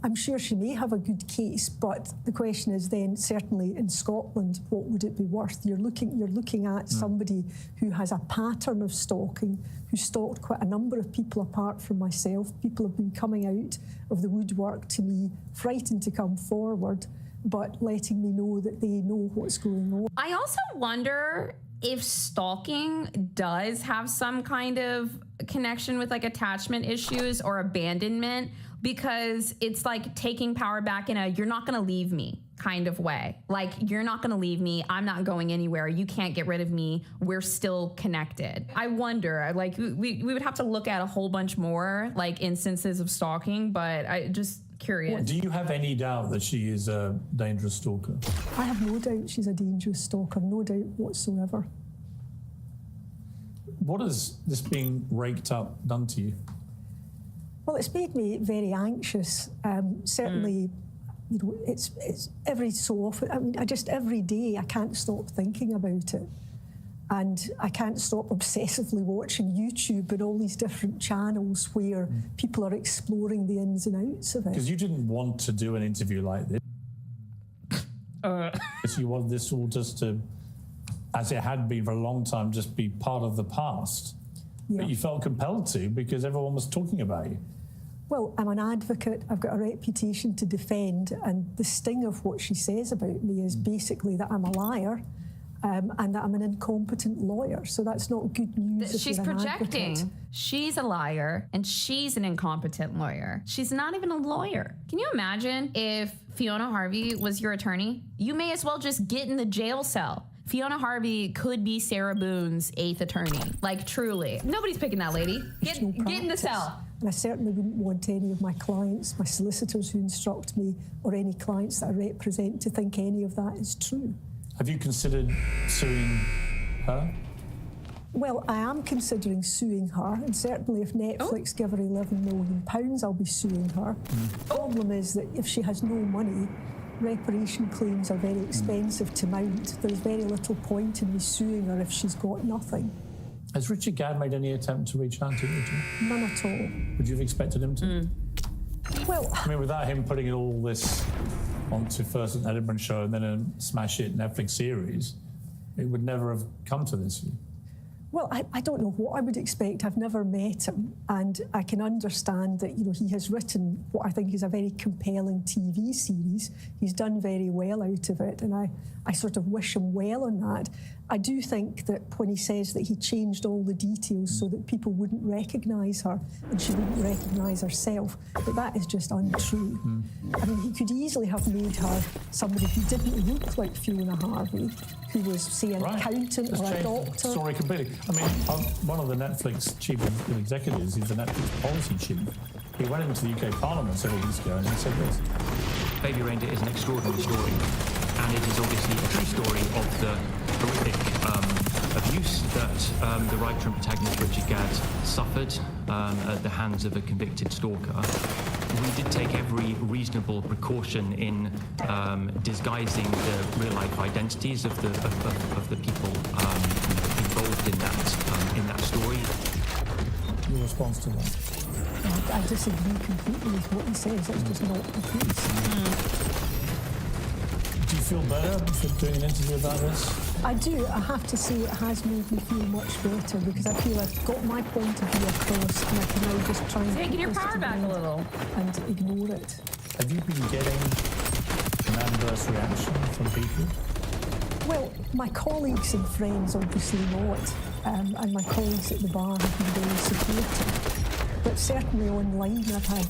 I'm sure she may have a good case, but the question is then, certainly in Scotland, what would it be worth? You're looking at somebody who has a pattern of stalking, who stalked quite a number of people apart from myself. People have been coming out of the woodwork to me, frightened to come forward, but letting me know that they know what's going on. I also wonder if stalking does have some kind of connection with like attachment issues or abandonment, because it's like taking power back in a "you're not gonna leave me" kind of way. Like, you're not gonna leave me, I'm not going anywhere, you can't get rid of me, we're still connected. I wonder, like we would have to look at a whole bunch more like instances of stalking, but I just curious. Well, do you have any doubt that she is a dangerous stalker? I have no doubt she's a dangerous stalker, no doubt whatsoever. What has this being raked up done to you? Well, it's made me very anxious. Certainly, it's every so often. I mean, every day I can't stop thinking about it, and I can't stop obsessively watching YouTube and all these different channels where people are exploring the ins and outs of it. Because you didn't want to do an interview like this. You wanted this all just to, as it had been for a long time, just be part of the past. Yeah. But you felt compelled to because everyone was talking about you. Well, I'm an advocate, I've got a reputation to defend, and the sting of what she says about me is basically that I'm a liar, and that I'm an incompetent lawyer. So that's not good news. She's projecting. She's a liar and she's an incompetent lawyer. She's not even a lawyer. Can you imagine if Fiona Harvey was your attorney? You may as well just get in the jail cell. Fiona Harvey could be Sarah Boone's 8th attorney. Like, truly. Nobody's picking that lady. Get in the cell. And I certainly wouldn't want any of my clients, my solicitors who instruct me, or any clients that I represent to think any of that is true. Have you considered suing her? Well, I am considering suing her, and certainly if Netflix give her £11 million, I'll be suing her. The problem is that if she has no money, reparation claims are very expensive to mount. There's very little point in me suing her if she's got nothing. Has Richard Gadd made any attempt to reach out to you? None at all. Would you have expected him to? Well, I mean, without him putting all this onto first an Edinburgh show and then a smash hit Netflix series, it would never have come to this. Well, I don't know what I would expect. I've never met him, and I can understand that, he has written what I think is a very compelling TV series. He's done very well out of it, and I sort of wish him well on that. I do think that when he says that he changed all the details so that people wouldn't recognise her and she wouldn't recognise herself, but that is just untrue. I mean, he could easily have made her somebody who didn't look like Fiona Harvey, who was, say, an accountant Just or a changed the doctor. story completely. I mean, one of the Netflix chief executives, he's the Netflix policy chief. He went into the UK Parliament several weeks ago and he said this. Baby Reindeer is an extraordinary story, and it is obviously a true story of the horrific abuse that the writer and protagonist Richard Gadd suffered at the hands of a convicted stalker. We did take every reasonable precaution in disguising the real-life identities of the people involved in that story. Your response to that? I disagree completely with what he says. That's just not the case. Do you feel better for doing an interview about this? I do. I have to say it has made me feel much better because I feel I've got my point of view across and I can now just try and Taking your put this power to back a bed little. and ignore it. Have you been getting an adverse reaction from people? Well, my colleagues and friends obviously not, and my colleagues at the bar have been very supportive. But certainly online I've had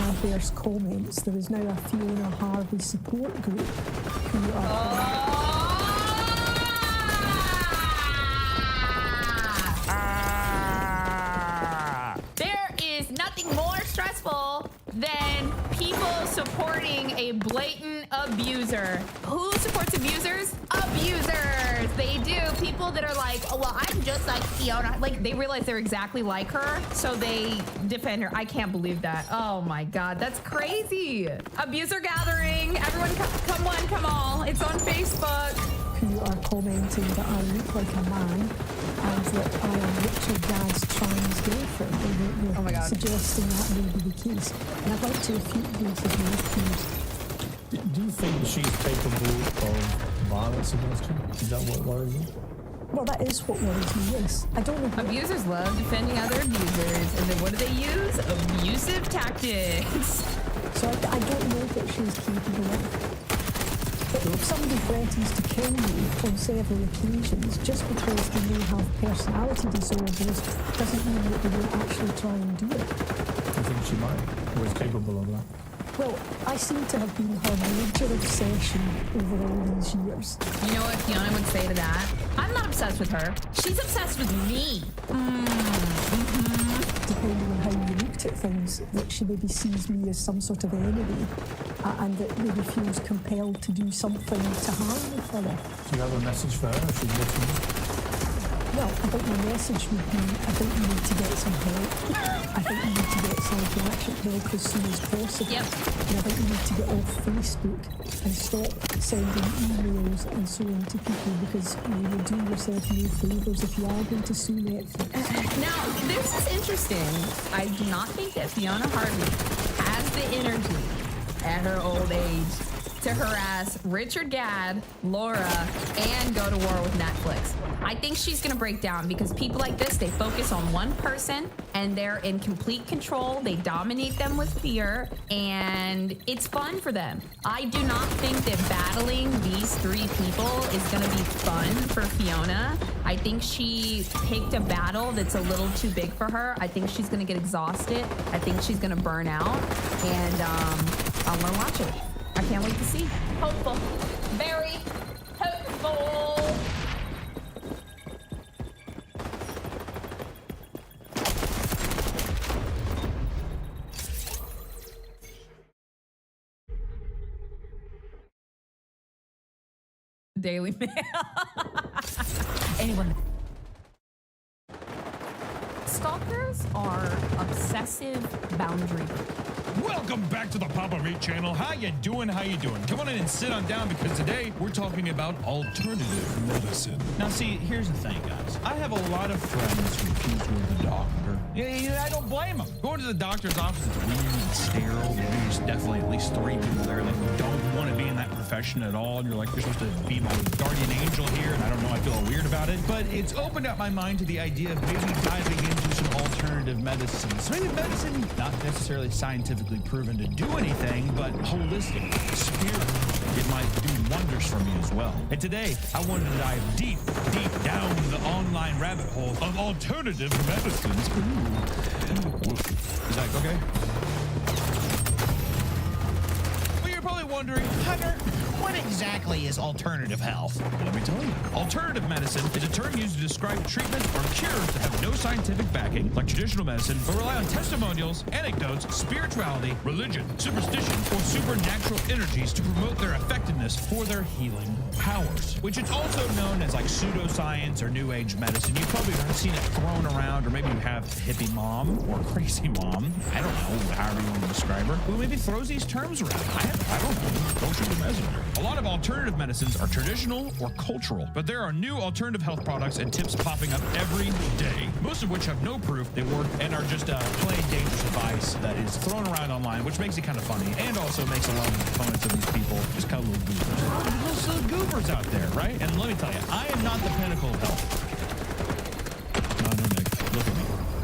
adverse comments. There is now a Fiona Harvey support group who are... There is nothing more stressful than people supporting a blatant abuser. Who supports abusers? Abusers! They do. People that are like, oh, well, I'm just like Fiona. Like, they realize they're exactly like her, so they defend her. I can't believe that. Oh my God, that's crazy. Abuser gathering. Everyone come all. It's on Facebook. Who are commenting that I look like a man and that I am Richard Gadd's trans girlfriend. They're Oh my God. suggesting that may be the case. And I'd like to refute both of your claims. Do you think she's capable of violence against you? Is that what worries you? Well, that is what worries me, yes. I don't know what... Abusers love defending other abusers. And then what do they use? Abusive tactics. So I don't know what she's capable of. But if somebody threatens to kill you on several occasions just because they may have personality disorders doesn't mean that they won't actually try and do it. I think she might, or is capable of that. Well, I seem to have been her major obsession over all these years. You know what Fiona would say to that? I'm not obsessed with her. She's obsessed with me. Depending on how you looked at things, that she maybe sees me as some sort of enemy and that maybe feels compelled to do something to harm me further. Do you have a message for her if she's listening? Well, I think my message would be, I think you need to get some help. I think you need to get psychiatric help as soon as possible. Yep. And I think you need to get off Facebook and stop sending emails and so on to people because you will do yourself no favours if you are going to sue Netflix. Now, this is interesting. I do not think that Fiona Harvey has the energy at her old age to harass Richard Gadd, Laura, and go to war with Netflix. I think she's gonna break down because people like this, they focus on one person and they're in complete control. They dominate them with fear and it's fun for them. I do not think that battling these three people is gonna be fun for Fiona. I think she picked a battle that's a little too big for her. I think she's gonna get exhausted. I think she's gonna burn out and I'm gonna watch it. I can't wait to see. Hopeful. Very hopeful. Daily Mail. Anyone. Stalkers are obsessive boundary. Welcome back to the Papa Meat channel. How you doing? How you doing? Come on in and sit on down because today we're talking about alternative medicine. Now see, here's the thing, guys. I have a lot of friends who refuse to go to the doctor Yeah, I don't blame them. Going to the doctor's office is weird and sterile. There's definitely at least 3 people there that don't want to be in that profession at all. And you're like, you're supposed to be my guardian angel here. And I don't know, I feel weird about it. But it's opened up my mind to the idea of maybe diving into some alternative medicines. Maybe medicine, not necessarily scientifically proven to do anything, but holistic, spiritual. It might do wonders for me as well. And today, I wanted to dive deep down the online rabbit hole of alternative medicines. Ooh. Is that okay? Well, you're probably wondering, Hunter, what exactly is alternative health? Well, let me tell you. Alternative medicine is a term used to describe treatments or cures that have no scientific backing, like traditional medicine, but rely on testimonials, anecdotes, spirituality, religion, superstition, or supernatural energies to promote their effectiveness for their healing powers, which is also known as like pseudoscience or new age medicine. You've probably seen it thrown around, or maybe you have hippie mom or crazy mom. I don't know, however you want to describe her, who maybe throws these terms around. I don't know. Don't shoot the messenger. A lot of alternative medicines are traditional or cultural, but there are new alternative health products and tips popping up every day, most of which have no proof they work and are just plain dangerous advice that is thrown around online, which makes it kind of funny and also makes a lot of the opponents of these people just kind of little goobers. Little goobers out there, right? And let me tell you, I am not the pinnacle of health. No, Nick, look at me.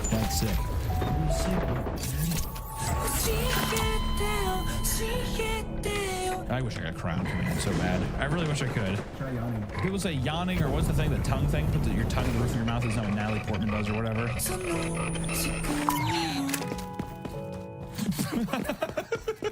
That's sick. I wish I got a crown, man, so bad. I really wish I could. Try yawning. People say yawning, or what's the thing, the tongue thing? Put your tongue in the roof of your mouth. Isn't that what Natalie Portman does or whatever?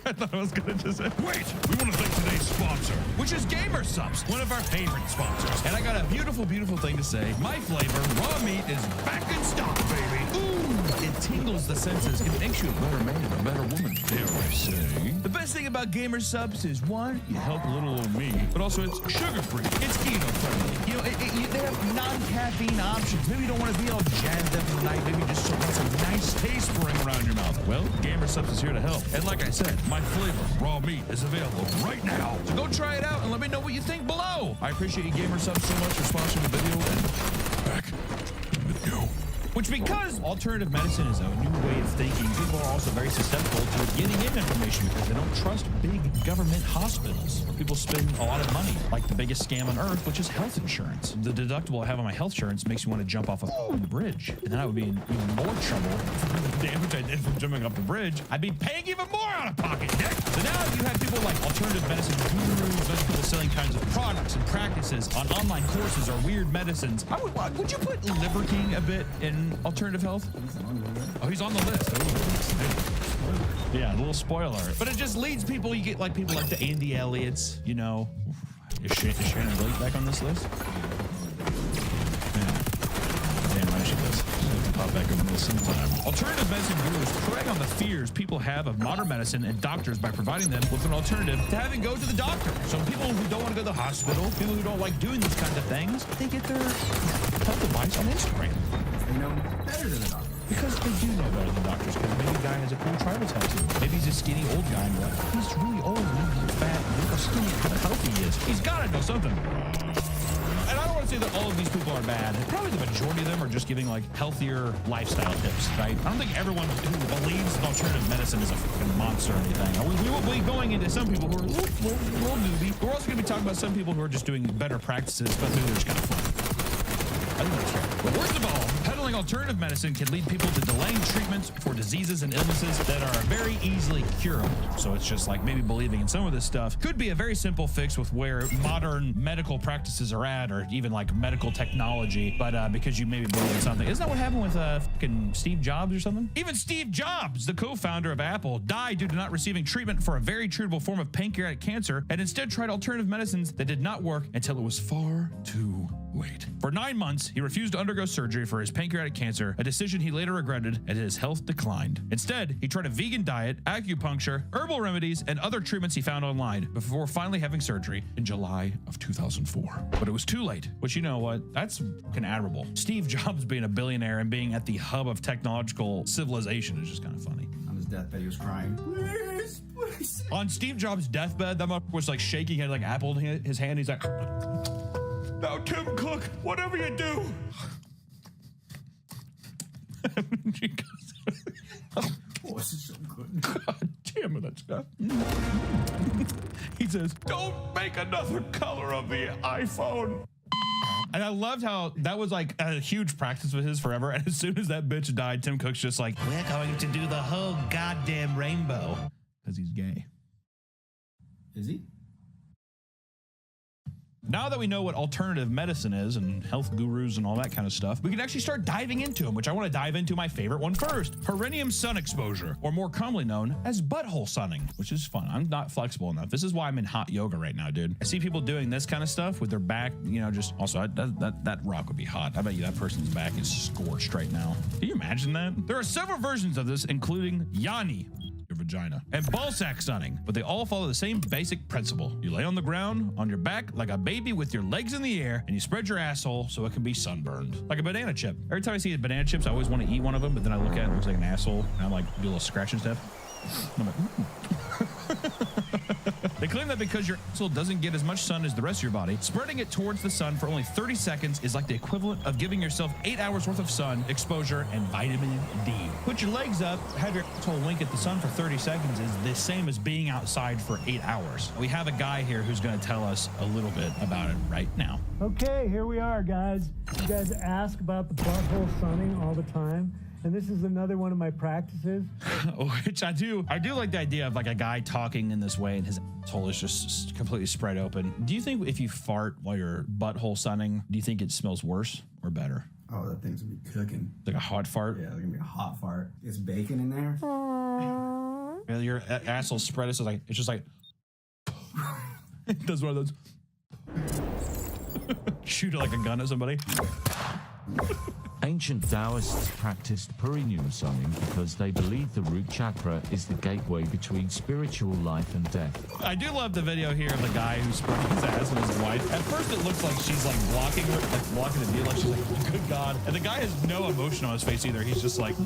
I thought I was going to just say, wait, we want to thank today's sponsor, which is Gamer Subs, one of our favorite sponsors. And I got a beautiful, beautiful thing to say. My flavor, raw meat, is back in stock, baby. Ooh, it tingles the senses. It makes you a better man, a better woman, dare I say. The best thing about Gamer Subs is, one, you help little old me, but also it's sugar-free. It's keto-friendly. You know, they have non-caffeine options. Maybe you don't want to be all jazzed up in the night. Maybe you just want some nice taste spring around your mouth. Well, Gamer Subs is here to help. And like I said, my flavor, raw meat, is available right now. So go try it out and let me know what you think below. I appreciate you Gamer Subs so much for sponsoring the video, and back to the video. Which, because alternative medicine is a new way of thinking, people are also very susceptible to getting in information because they don't trust big government hospitals where people spend a lot of money, like the biggest scam on earth, which is health insurance. The deductible I have on my health insurance makes me want to jump off a bridge. And then I would be in even more trouble for the damage I did from jumping off the bridge. I'd be paying even more out of pocket, Dick. So now you have people like alternative medicine gurus, those people selling kinds of products and practices on online courses or weird medicines. Would you put Liver King a bit in alternative health? Oh, he's on the list. Oh. Yeah, a little spoiler. But it just leads people, you get like people like the Andy Elliots, you know. Is Shannon Blake back on this list? Yeah. Damn right she does. Pop back on this sometime. Alternative medicine gurus prey on the fears people have of modern medicine and doctors by providing them with an alternative to having go to the doctor. So people who don't want to go to the hospital, people who don't like doing these kinds of things, they get their health advice on Instagram. They know better than the doctor. Because they do know better than doctors, because maybe a guy has a cool tribal tattoo. Maybe he's a skinny old guy and you're like, he's really old, he's fat, look how skinny and how healthy he is. He's gotta know something. And I don't want to say that all of these people are bad. Probably the majority of them are just giving like healthier lifestyle tips, right? I don't think everyone who believes in alternative medicine is a fucking monster or anything. We will be going into some people who are a little newbie. We're also going to be talking about some people who are just doing better practices, but maybe they're just kind of fun. I think that's right. But worst of all, peddling alternative medicine can lead people to delaying treatments for diseases and illnesses that are very easily curable. So it's just like maybe believing in some of this stuff could be a very simple fix with where modern medical practices are at, or even like medical technology. But because you maybe believe in something. Isn't that what happened with fucking Steve Jobs or something? Even Steve Jobs, the co-founder of Apple, died due to not receiving treatment for a very treatable form of pancreatic cancer and instead tried alternative medicines that did not work until it was far too late. For 9 months, he refused to undergo surgery for his pancreatic cancer, a decision he later regretted as his health declined. Instead, he tried a vegan diet, acupuncture, herbal remedies, and other treatments he found online before finally having surgery in July of 2004. But it was too late, which, you know what? That's fucking admirable. Steve Jobs being a billionaire and being at the hub of technological civilization is just kind of funny. On his deathbed, he was crying. Please, please. On Steve Jobs' deathbed, that motherfucker was like shaking, he had like apple in his hand. He's like, now, Tim Cook, whatever you do. She goes, Oh, this is so good. God damn it, that's good. He says, don't make another color of the iPhone. And I loved how that was like a huge practice of his forever. And as soon as that bitch died, Tim Cook's just like, we're going to do the whole goddamn rainbow. Because he's gay. Is he? Now that we know what alternative medicine is and health gurus and all that kind of stuff, we can actually start diving into them, which I want to dive into my favorite one first. Perineum sun exposure, or more commonly known as butthole sunning, which is fun. I'm not flexible enough. This is why I'm in hot yoga right now, dude. I see people doing this kind of stuff with their back, you know, just also that rock would be hot. I bet you that person's back is scorched right now. Can you imagine that? There are several versions of this, including Yanni, your vagina, and ball sack sunning, but they all follow the same basic principle. You lay on the ground on your back like a baby with your legs in the air, and you spread your asshole so it can be sunburned like a banana chip. Every time I see banana chips, I always want to eat one of them, but then I look at it, it looks like an asshole, and I'm like, do a little scratch and stuff. I'm like, They claim that because your asshole doesn't get as much sun as the rest of your body, spreading it towards the sun for only 30 seconds is like the equivalent of giving yourself 8 hours worth of sun exposure and vitamin D. Put your legs up, have your asshole wink at the sun for 30 seconds is the same as being outside for 8 hours. We have a guy here who's going to tell us a little bit about it right now. Okay, here we are, guys. You guys ask about the butthole sunning all the time. And this is another one of my practices. Which I do like the idea of like a guy talking in this way and his asshole is just completely spread open. Do you think if you fart while you're butthole sunning, do you think it smells worse or better? Oh, that thing's gonna be cooking. Like a hot fart? Yeah, it's gonna be a hot fart. It's bacon in there. Your asshole spread is like, it's just like, it does one of those. Shoot it like a gun at somebody. Ancient Taoists practiced perineum sunning because they believed the root chakra is the gateway between spiritual life and death. I do love the video here of the guy who's spreading his ass with his wife. At first it looks like she's like blocking the deal, like she's like, good God. And the guy has no emotion on his face either. He's just like...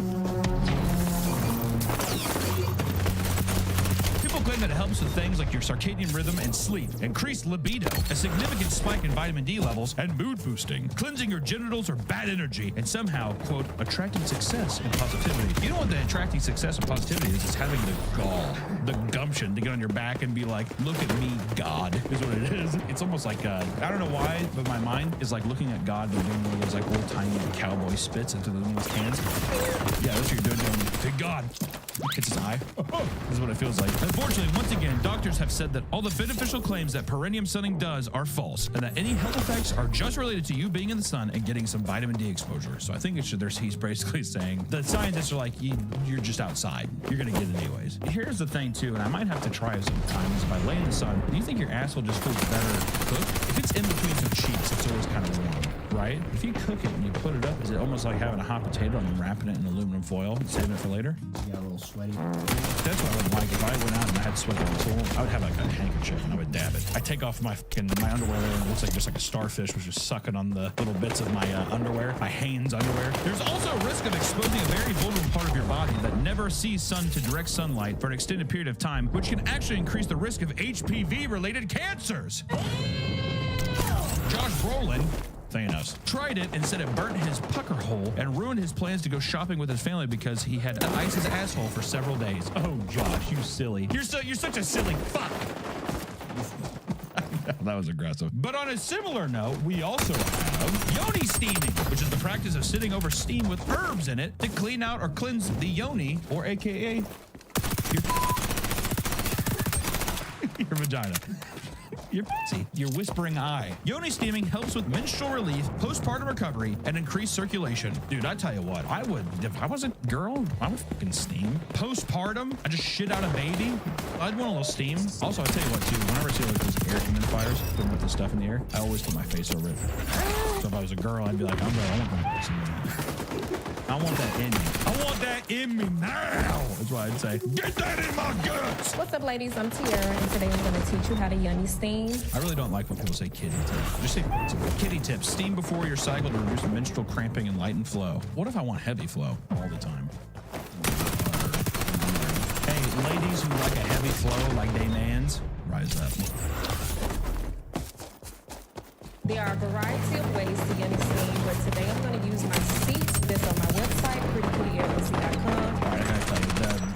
Claim that it helps with things like your circadian rhythm and sleep, increased libido, a significant spike in vitamin D levels, and mood boosting, cleansing your genitals or bad energy, and somehow, quote, attracting success and positivity. You know what the attracting success and positivity is? It's having the gall, the gumption to get on your back and be like, look at me, God, is what it is. It's almost like, I don't know why, but my mind is like looking at God and doing one of those like old tiny cowboy spits into the woman's hands. Yeah, that's what you're doing. Hey, God. Hits his eye. This is what it feels like. Unfortunately, once again, doctors have said that all the beneficial claims that perineum sunning does are false, and that any health effects are just related to you being in the sun and getting some vitamin D exposure. So I think he's basically saying the scientists are like, you're just outside. You're gonna get it anyways. Here's the thing too, and I might have to try it sometimes. If I lay in the sun, do you think your asshole just feels better cooked? If it's in between some cheeks, it's always kind of warm, right? If you cook it and you put it up, is it almost like having a hot potato and wrapping it in aluminum foil and saving it for later? You got a little sweaty. That's what I would like. If I went out and I had sweat on the tool, I would have like a handkerchief and I would dab it. I take off my underwear and it looks like just like a starfish was just sucking on the little bits of my underwear, my Hanes underwear. There's also a risk of exposing a very vulnerable part of your body that never sees sun to direct sunlight for an extended period of time, which can actually increase the risk of HPV-related cancers. Josh Brolin, Thanos, tried it and said it burnt his pucker hole and ruined his plans to go shopping with his family because he had to ice his asshole for several days. Oh, Josh, you silly. You're such a silly fuck. That was aggressive. But on a similar note, we also have yoni steaming, which is the practice of sitting over steam with herbs in it to clean out or cleanse the yoni, or AKA your vagina. Your pussy, your whispering eye. Yoni steaming helps with menstrual relief, postpartum recovery, and increased circulation. Dude, I tell you what, if I was a girl, I would fucking steam. Postpartum, I just shit out a baby. I'd want a little steam. Also, I tell you what too, whenever I see like those air humidifiers, putting with the stuff in the air, I always put my face over it. So if I was a girl, I'd be like, I want that in me. I want that in me now. That's what I'd say. Get that in my guts. What's up, ladies? I'm Tiara, and today I'm going to teach you how to yoni steam. I really don't like when people say kitty tip. Just say kitty tip. Steam before your cycle to reduce menstrual cramping and lighten flow. What if I want heavy flow all the time? Hey, ladies who like a heavy flow like they mans, rise up. There are a variety of ways to yoni steam, but today I'm going to use my seats that's on my website, prettypootyllc.com. All right, I gotta tell you,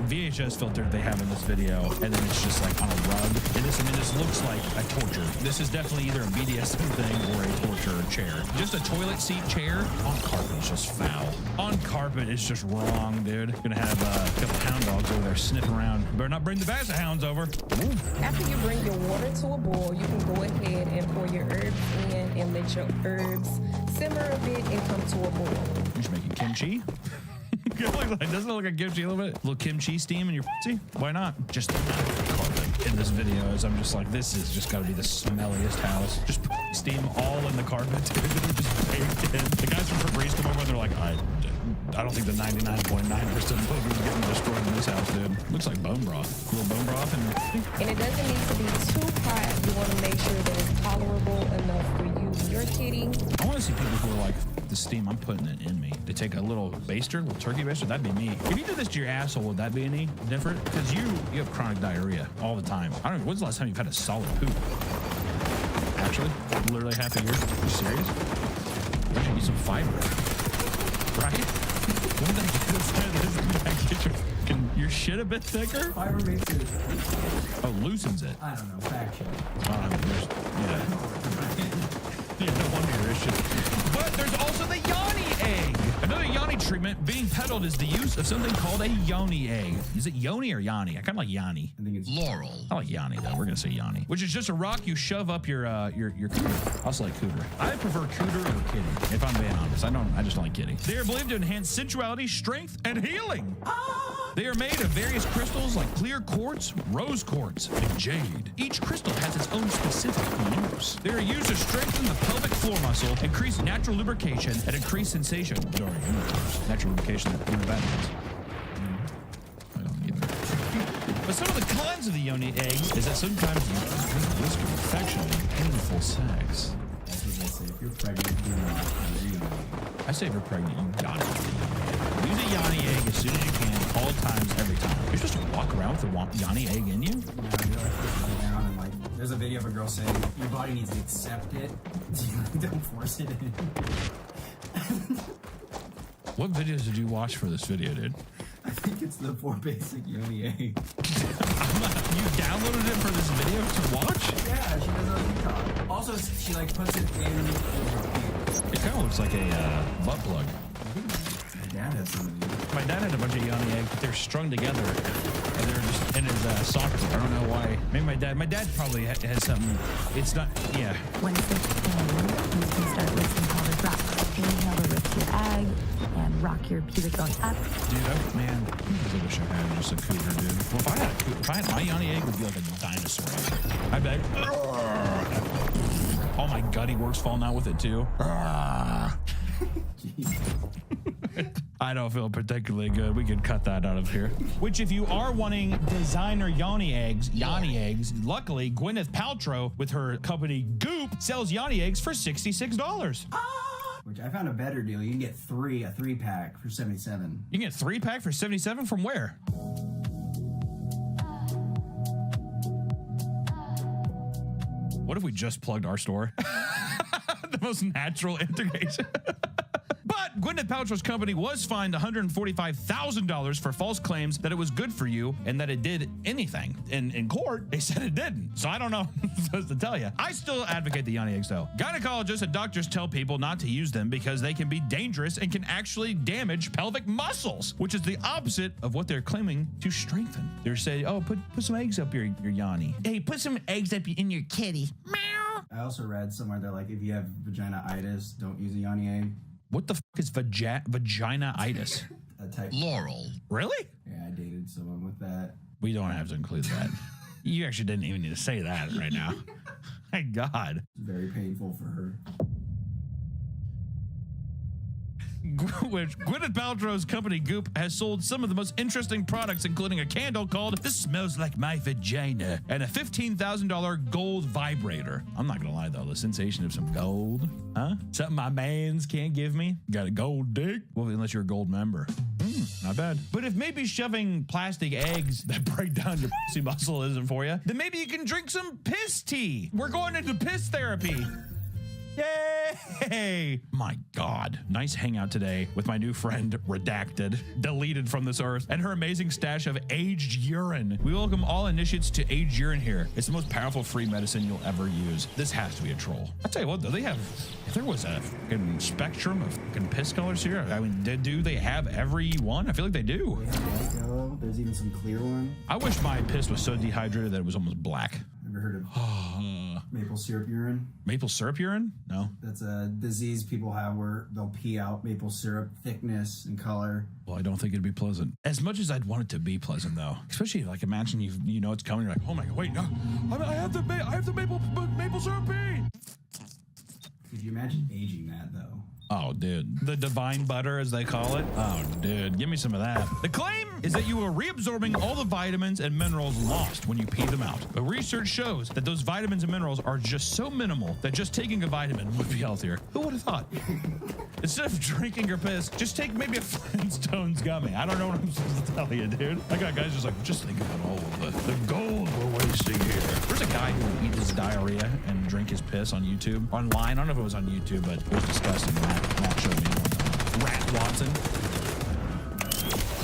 the VHS filter they have in this video, and then it's just like on a rug. And this, I mean, this looks like a torture. This is definitely either a BDSM thing or a torture chair. Just a toilet seat chair on carpet is just foul. On carpet is just wrong, dude. Gonna have a couple hound dogs over there sniffing around. Better not bring the Basset hounds over. Ooh. After you bring your water to a boil, you can go ahead and pour your herbs in and let your herbs simmer a bit and come to a boil. You're just making kimchi? Doesn't it look like kimchi a little bit? A little kimchi steam in your pussy? Why not? Just the amount of carpet in this video is I'm just like, this is just gotta be the smelliest house. Just steam all in the carpet, dude. Just baked in. The guys from Febreze come over and they're like, I don't think the 99.9% of food is getting destroyed in this house, dude. Looks like bone broth. A little bone broth and it doesn't need to be too hot. You want to make sure that it's tolerable enough for you and your kitty. I want to see people who are like, the steam, I'm putting it in me. They take a little baster, a little turkey baster, that'd be me. If you did this to your asshole, would that be any different? Because you have chronic diarrhea all the time. I don't know, when's the last time you've had a solid poop? Actually, literally half a year. Are you serious? You should eat some fiber. Right? Wouldn't that get your shit a bit thicker? Fiber makes it. Oh, loosens it. I don't know. Fact check. Yeah, no wonder your issue. But there's also the yoni egg. Another yoni treatment being peddled is the use of something called a yoni egg. Is it yoni or yanni? I kind of like yanni. I think it's Laurel. I like yanni though. We're gonna say yanni, which is just a rock you shove up your cooter. I also like cooter. I prefer cooter over kitty. If I'm being honest, I just don't like kitty. They are believed to enhance sensuality, strength, and healing. They are made of various crystals like clear quartz, rose quartz, and jade. Each crystal has its own specific use. They are used to strengthen the pelvic floor muscle, increase natural lubrication, and increase sensation during intercourse. Natural lubrication, that that means. I don't either. But some of the cons of the yoni egg is that sometimes you can risk infection and painful sex. That's what they say. If you're pregnant, do not use it. I say if you're pregnant, you gotta use a yoni egg as soon as you can, all times, every time. You're supposed to walk around with a yoni egg in you? No, you're like lay down and like, there's a video of a girl saying your body needs to accept it. Don't force it in. What videos did you watch for this video, dude? I think it's the 4 basic yoni egg. You downloaded it for this video to watch? Yeah, she does it on TikTok. Also, she like puts it in. It kind of looks like a butt plug. My dad had some of these. My dad had a bunch of yoni eggs, but they're strung together, and they're just in his sockets. I don't know why. Maybe my dad probably has something. It's not. Yeah. When it's in, you can start with some powdered rocks. Inhale to lift your egg and rock your pubic bone up. Dude, I wish I had just a cougar, dude. Well, if I had my yoni egg, it would be like a dinosaur egg. I'd be like, all my gutty works falling out with it too. I don't feel particularly good. We could cut that out of here. Which, if you are wanting designer yoni eggs, luckily Gwyneth Paltrow with her company Goop sells yoni eggs for $66. Which I found a better deal. You can get a 3-pack for $77. You can get a 3-pack for $77 from where? What if we just plugged our store? The most natural integration. But Gwyneth Paltrow's company was fined $145,000 for false claims that it was good for you and that it did anything. In court, they said it didn't. So I don't know what I'm supposed to tell you. I still advocate the yoni eggs though. Gynecologists and doctors tell people not to use them because they can be dangerous and can actually damage pelvic muscles, which is the opposite of what they're claiming to strengthen. They're saying, oh, put some eggs up your yoni. Hey, put some eggs up in your kitty. Meow. I also read somewhere that like if you have vagina-itis, don't use a yoni egg. What the f is vagina-itis? A type. Laurel. Really? Yeah, I dated someone with that. We don't have to include that. You actually didn't even need to say that right now. My God. Very painful for her. Which Gwyneth Paltrow's company Goop has sold some of the most interesting products, including a candle called This Smells Like My Vagina and a $15,000 gold vibrator. I'm not gonna lie though, the sensation of some gold, huh? Something my mans can't give me. Got a gold dick? Well, unless you're a gold member. Not bad. But if maybe shoving plastic eggs that break down your pussy muscle isn't for you, then maybe you can drink some piss tea. We're going into piss therapy. Yay! My God. Nice hangout today with my new friend, Redacted, deleted from this earth, and her amazing stash of aged urine. We welcome all initiates to aged urine here. It's the most powerful free medicine you'll ever use. This has to be a troll. I'll tell you what, though, they have, if there was a fucking spectrum of fucking piss colors here, I mean, do they have every one? I feel like they do. Yellow. There's even some clear one. I wish my piss was so dehydrated that it was almost black. Ever heard of maple syrup urine? Maple syrup urine? No. That's a disease people have where they'll pee out maple syrup thickness and color. Well, I don't think it'd be pleasant. As much as I'd want it to be pleasant, though. Especially, like, imagine you know it's coming. You're like, oh my God, wait, no, I have the maple syrup pee. Could you imagine aging that, though? Oh, dude. The divine butter, as they call it. Oh, dude. Give me some of that. The claim is that you are reabsorbing all the vitamins and minerals lost when you pee them out. But research shows that those vitamins and minerals are just so minimal that just taking a vitamin would be healthier. Who would have thought? Instead of drinking your piss, just take maybe a Flintstones gummy. I don't know what I'm supposed to tell you, dude. I got guys just like, just think about all of the gold we're wasting here. There's a guy who would eat his diarrhea and drink his piss on YouTube. Online. I don't know if it was on YouTube, but it was disgusting. Matt showed me one. Rat Watson.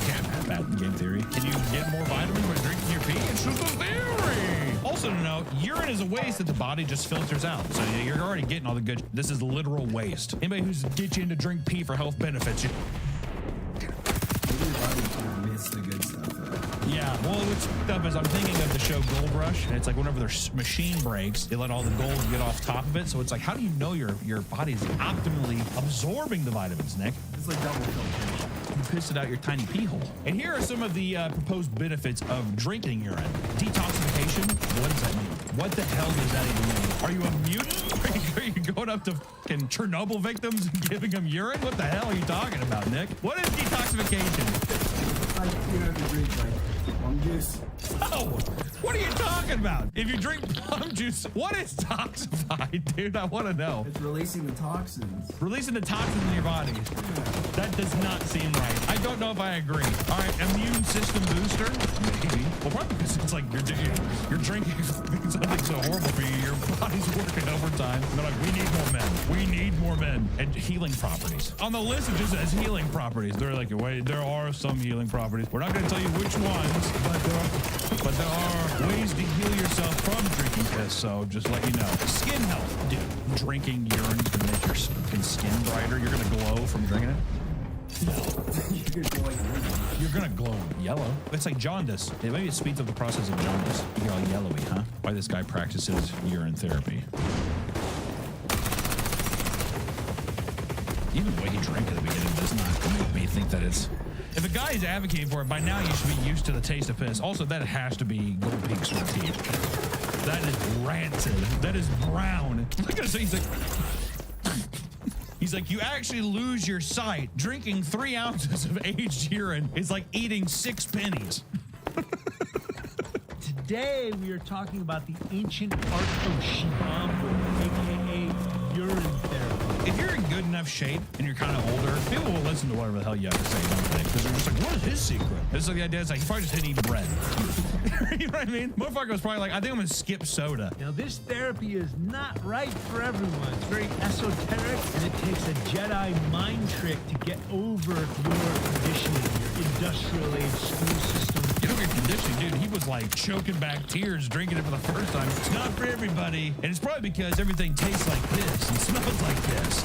Yeah, bad in game theory. Can you get more vitamins by drinking your pee? It's just a theory. Also to note, urine is a waste that the body just filters out. So you're already getting all the good. This is literal waste. Anybody who's get you in to drink pee for health benefits, you. Miss the good stuff, though. Yeah, well, what's fucked up is I'm thinking of the show Gold Rush, and it's like whenever their machine breaks, they let all the gold get off top of it. So it's like, how do you know your body's optimally absorbing the vitamins, Nick? It's like double filtration. You pissed it out your tiny pee hole. And here are some of the proposed benefits of drinking urine. Detoxification? What does that mean? What the hell does that even mean? Are you a mutant? Are you going up to fucking Chernobyl victims and giving them urine? What the hell are you talking about, Nick? What is detoxification? Like, you know, if you drink, like, plum juice. Oh, what are you talking about? If you drink plum juice, what is toxified, dude? I want to know. It's releasing the toxins. Releasing the toxins in your body. That does not seem right. I don't know if I agree. All right, immune system booster? Maybe. Well, probably because it's like you're drinking something so horrible for you, your body's working overtime. And they're like, we need more men. We need more men. And healing properties. On the list, it just says healing properties. They're like, wait, there are some healing properties. We're not going to tell you which ones, but there are ways to heal yourself from drinking piss, so just let you know. Skin health. Dude, drinking urine is going to make your skin brighter. You're going to glow from drinking it. No. You're going to glow yellow. It's like jaundice. Maybe it speeds up the process of jaundice. You're all yellowy, huh? Why this guy practices urine therapy. Even the way he drank at the beginning does not make me think that it's... If a guy is advocating for it, by now you should be used to the taste of piss. Also, that has to be Gold Peak sort of teeth. That is rancid. That is brown. Look at this. He's like, you actually lose your sight. Drinking 3 ounces of aged urine is like eating 6 pennies. Today we are talking about the ancient art of shibambo, aka urine therapy. If you're in good enough shape and you're kind of older, people will listen to whatever the hell you have to say, don't they? Because they're just like, what is his secret? This is like the idea is like, he probably just didn't eat bread. You know what I mean? Motherfucker was probably like, I think I'm going to skip soda. Now, this therapy is not right for everyone. It's very esoteric, and it takes a Jedi mind trick to get over your conditioning, your industrial age school system. You know your conditioning, dude. He was like choking back tears, drinking it for the first time. It's not for everybody. And it's probably because everything tastes like this and smells like this.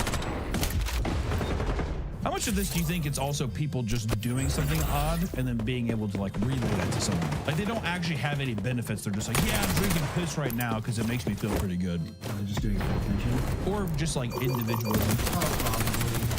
How much of this do you think it's also people just doing something odd and then being able to like relay that to someone? Like they don't actually have any benefits. They're just like, yeah, I'm drinking piss right now because it makes me feel pretty good. They're just doing it for attention. Or just like individually. Oh, probably.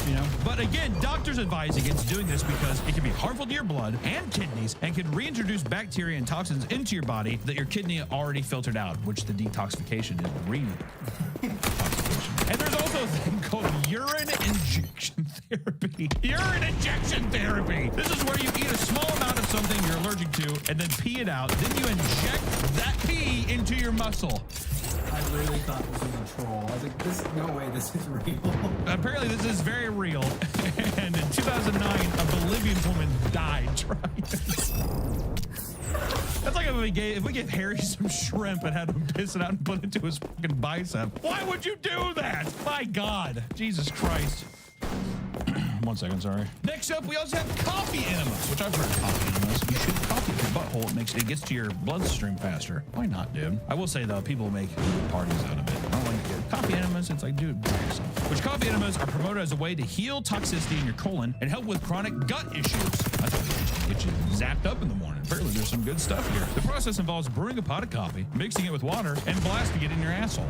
You know? But again, doctors advise against doing this because it can be harmful to your blood and kidneys and can reintroduce bacteria and toxins into your body that your kidney already filtered out, which the detoxification is detoxification. And there's also a thing called urine injection therapy. Urine injection therapy. This is where you eat a small amount of something you're allergic to and then pee it out. Then you inject that pee into your muscle. I really thought this was a troll. I was like, no way, this is real. Apparently this is very real. And in 2009, a Bolivian woman died trying this. That's like if we gave Harry some shrimp and had him piss it out and put it to his fucking bicep. Why would you do that? My God, Jesus Christ. 1 second, sorry. Next up, we also have coffee enemas, which I've heard of coffee enemas. You should coffee your butthole. It gets to your bloodstream faster. Why not, dude? I will say though, people make parties out of it. I don't like it. Coffee enemas. It's like, dude, buy yourself. Which coffee enemas are promoted as a way to heal toxicity in your colon and help with chronic gut issues. That's what get you zapped up in the morning. Apparently, there's some good stuff here. The process involves brewing a pot of coffee, mixing it with water, and blasting it in your asshole.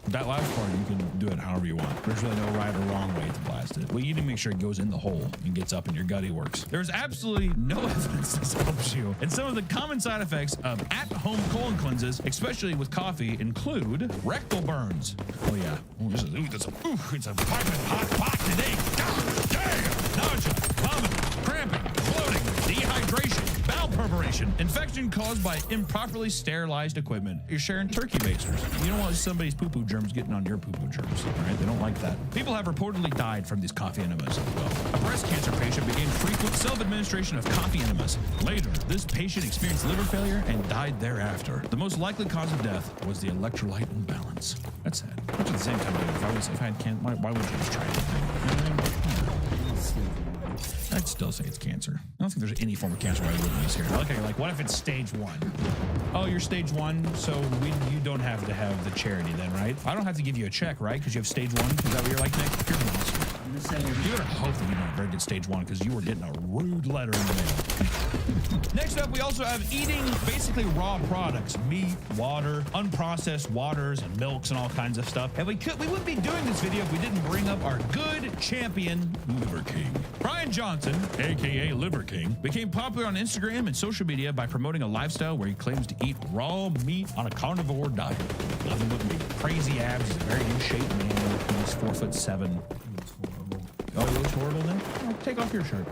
That last part, you can do it however you want. There's really no right or wrong way to blast it. Well, you need to make sure it goes in the hole and gets up in your gutty works. There's absolutely no evidence this helps you. And some of the common side effects of at-home colon cleanses, especially with coffee, include rectal burns. Oh yeah. It's a piping hot pot today. God damn! Nausea, vomiting, cramping, bloating, dehydration, bowel perforation, infection caused by improperly sterilized equipment. You're sharing turkey basters. You don't want somebody's poo-poo germs getting on your poo-poo germs, right? They don't like that. People have reportedly died from these coffee enemas as well. A breast cancer patient began frequent self-administration of coffee enemas. Later, this patient experienced liver failure and died thereafter. The most likely cause of death was the electrolyte imbalance. That's sad. But at the same time, dude, if I had cancer, why would you just try anything? I'd still say it's cancer. I don't think there's any form of cancer where I wouldn't use here. Okay, like what if it's stage 1? Oh, you're stage 1, so you don't have to have the charity then, right? I don't have to give you a check, right? Because you have stage 1. Is that what you're like, Nick? You're an monster. You better hope that you don't very good stage 1 because you were getting a rude letter in the mail. Next up, we also have eating basically raw products, meat, water, unprocessed waters and milks and all kinds of stuff. And we wouldn't be doing this video if we didn't bring up our good champion, Liver King. Brian Johnson, aka Liver King, became popular on Instagram and social media by promoting a lifestyle where he claims to eat raw meat on a carnivore diet. Nothing but big crazy abs. He's a very in shape man. He's 4'7". Oh, he looks horrible now? Oh, take off your shirt.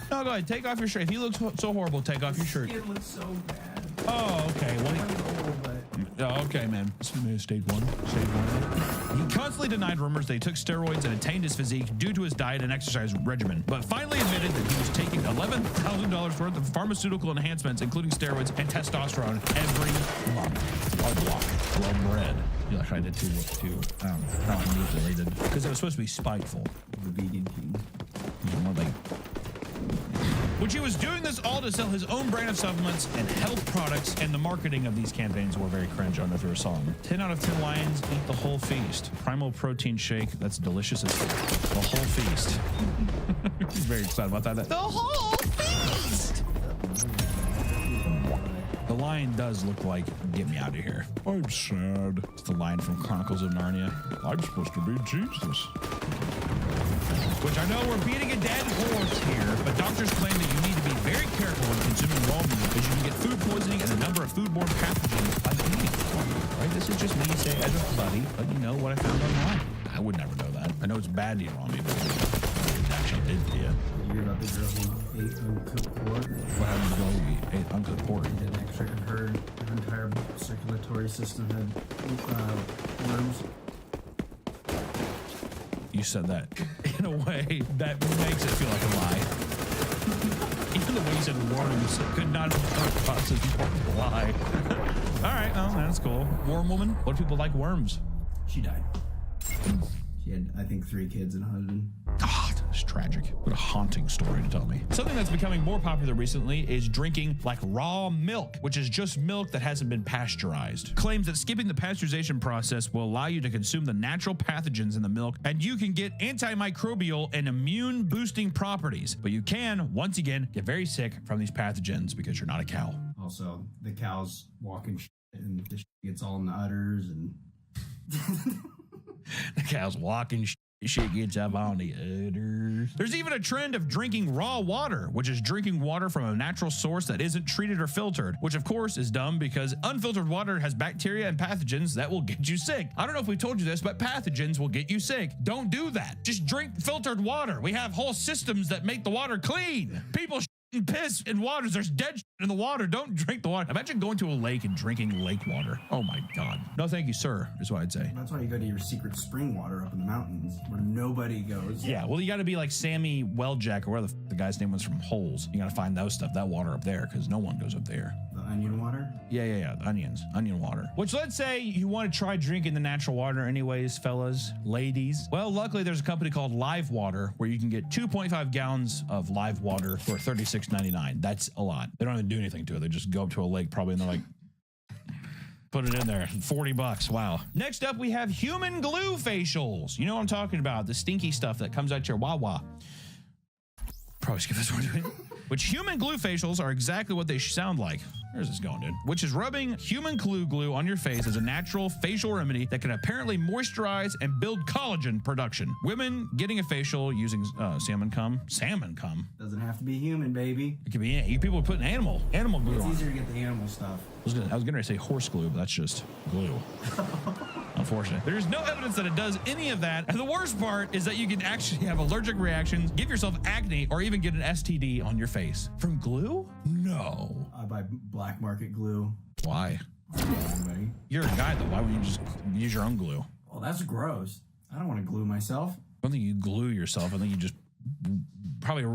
No, go ahead. Take off your shirt. If he looks so horrible, take off your shirt. It looks so bad. Oh, okay. Oh, okay, man. Stage 1. He constantly denied rumors that he took steroids and attained his physique due to his diet and exercise regimen, but finally admitted that he was taking $11,000 worth of pharmaceutical enhancements, including steroids and testosterone, every month. Blood bread. Yeah, actually, I did too. Not meat related. Because it was supposed to be spiteful. The vegan king. More like. Which he was doing this all to sell his own brand of supplements and health products, and the marketing of these campaigns were very cringe. I don't know if you saw them. 10 out of 10 lions eat the whole feast. Primal protein shake, that's delicious as fuck. The whole feast. He's very excited about that. The whole feast! The lion does look like, get me out of here. I'm sad. It's the lion from Chronicles of Narnia. I'm supposed to be Jesus. Which I know we're beating a dead horse here, but doctors claim that you need to be very careful when consuming raw meat because you can get food poisoning and a number of foodborne pathogens by eating raw meat, right? This is just me saying as a buddy, but you know what I found online. I would never know that. I know it's bad to eat raw meat, but it actually did, yeah. You hear about the girl who ate uncooked pork? What happened to the girl who ate uncooked pork? And actually her entire circulatory system had worms. You said that in a way that makes it feel like a lie. Even the way you said worms could not have processed a lie. All right, oh, that's cool. Worm woman? What do people like worms? She died. She had, I think, 3 kids and a husband. God, it's tragic. What a haunting story to tell me. Something that's becoming more popular recently is drinking like raw milk, which is just milk that hasn't been pasteurized. Claims that skipping the pasteurization process will allow you to consume the natural pathogens in the milk, and you can get antimicrobial and immune boosting properties. But you can, once again, get very sick from these pathogens because you're not a cow. Also, the cows walking shit and the shit gets all in the udders and... The cow's walking shit gets up on the udders. There's even a trend of drinking raw water, which is drinking water from a natural source that isn't treated or filtered, which of course is dumb because unfiltered water has bacteria and pathogens that will get you sick. I don't know if we told you this, but pathogens will get you sick. Don't do that. Just drink filtered water. We have whole systems that make the water clean. People piss in waters. There's dead shit in the water. Don't drink the water. Imagine going to a lake and drinking lake water. Oh my God. No, thank you, sir, is what I'd say. That's why you go to your secret spring water up in the mountains where nobody goes. Yeah, well, you got to be like Sammy Welljack or whatever the guy's name was from Holes. You got to find those stuff, that water up there, because no one goes up there. The onion water? Yeah, onion water. Which, let's say you want to try drinking the natural water anyways, fellas, ladies. Well, luckily there's a company called Live Water where you can get 2.5 gallons of live water for $36.99. That's a lot. They don't even do anything to it. They just go up to a lake probably and they're like, put it in there, $40. Wow. Next up, we have human glue facials. You know what I'm talking about, the stinky stuff that comes out your wah-wah. Probably skip this one. Which human glue facials are exactly what they sound like. Where's this going, dude? Which is rubbing human glue on your face as a natural facial remedy that can apparently moisturize and build collagen production. Women getting a facial using salmon cum. Doesn't have to be human, baby. It could be, you people are putting animal glue It's on. easier to get the animal stuff. I was gonna say horse glue, but that's just glue. Unfortunate. There's no evidence that it does any of that. And the worst part is that you can actually have allergic reactions, give yourself acne, or even get an STD on your face. From glue? No. I buy black market glue. Why? Anybody. You're a guy though. Why wouldn't you just use your own glue? Well, that's gross. I don't want to glue myself. I don't think you glue yourself. I think you just probably...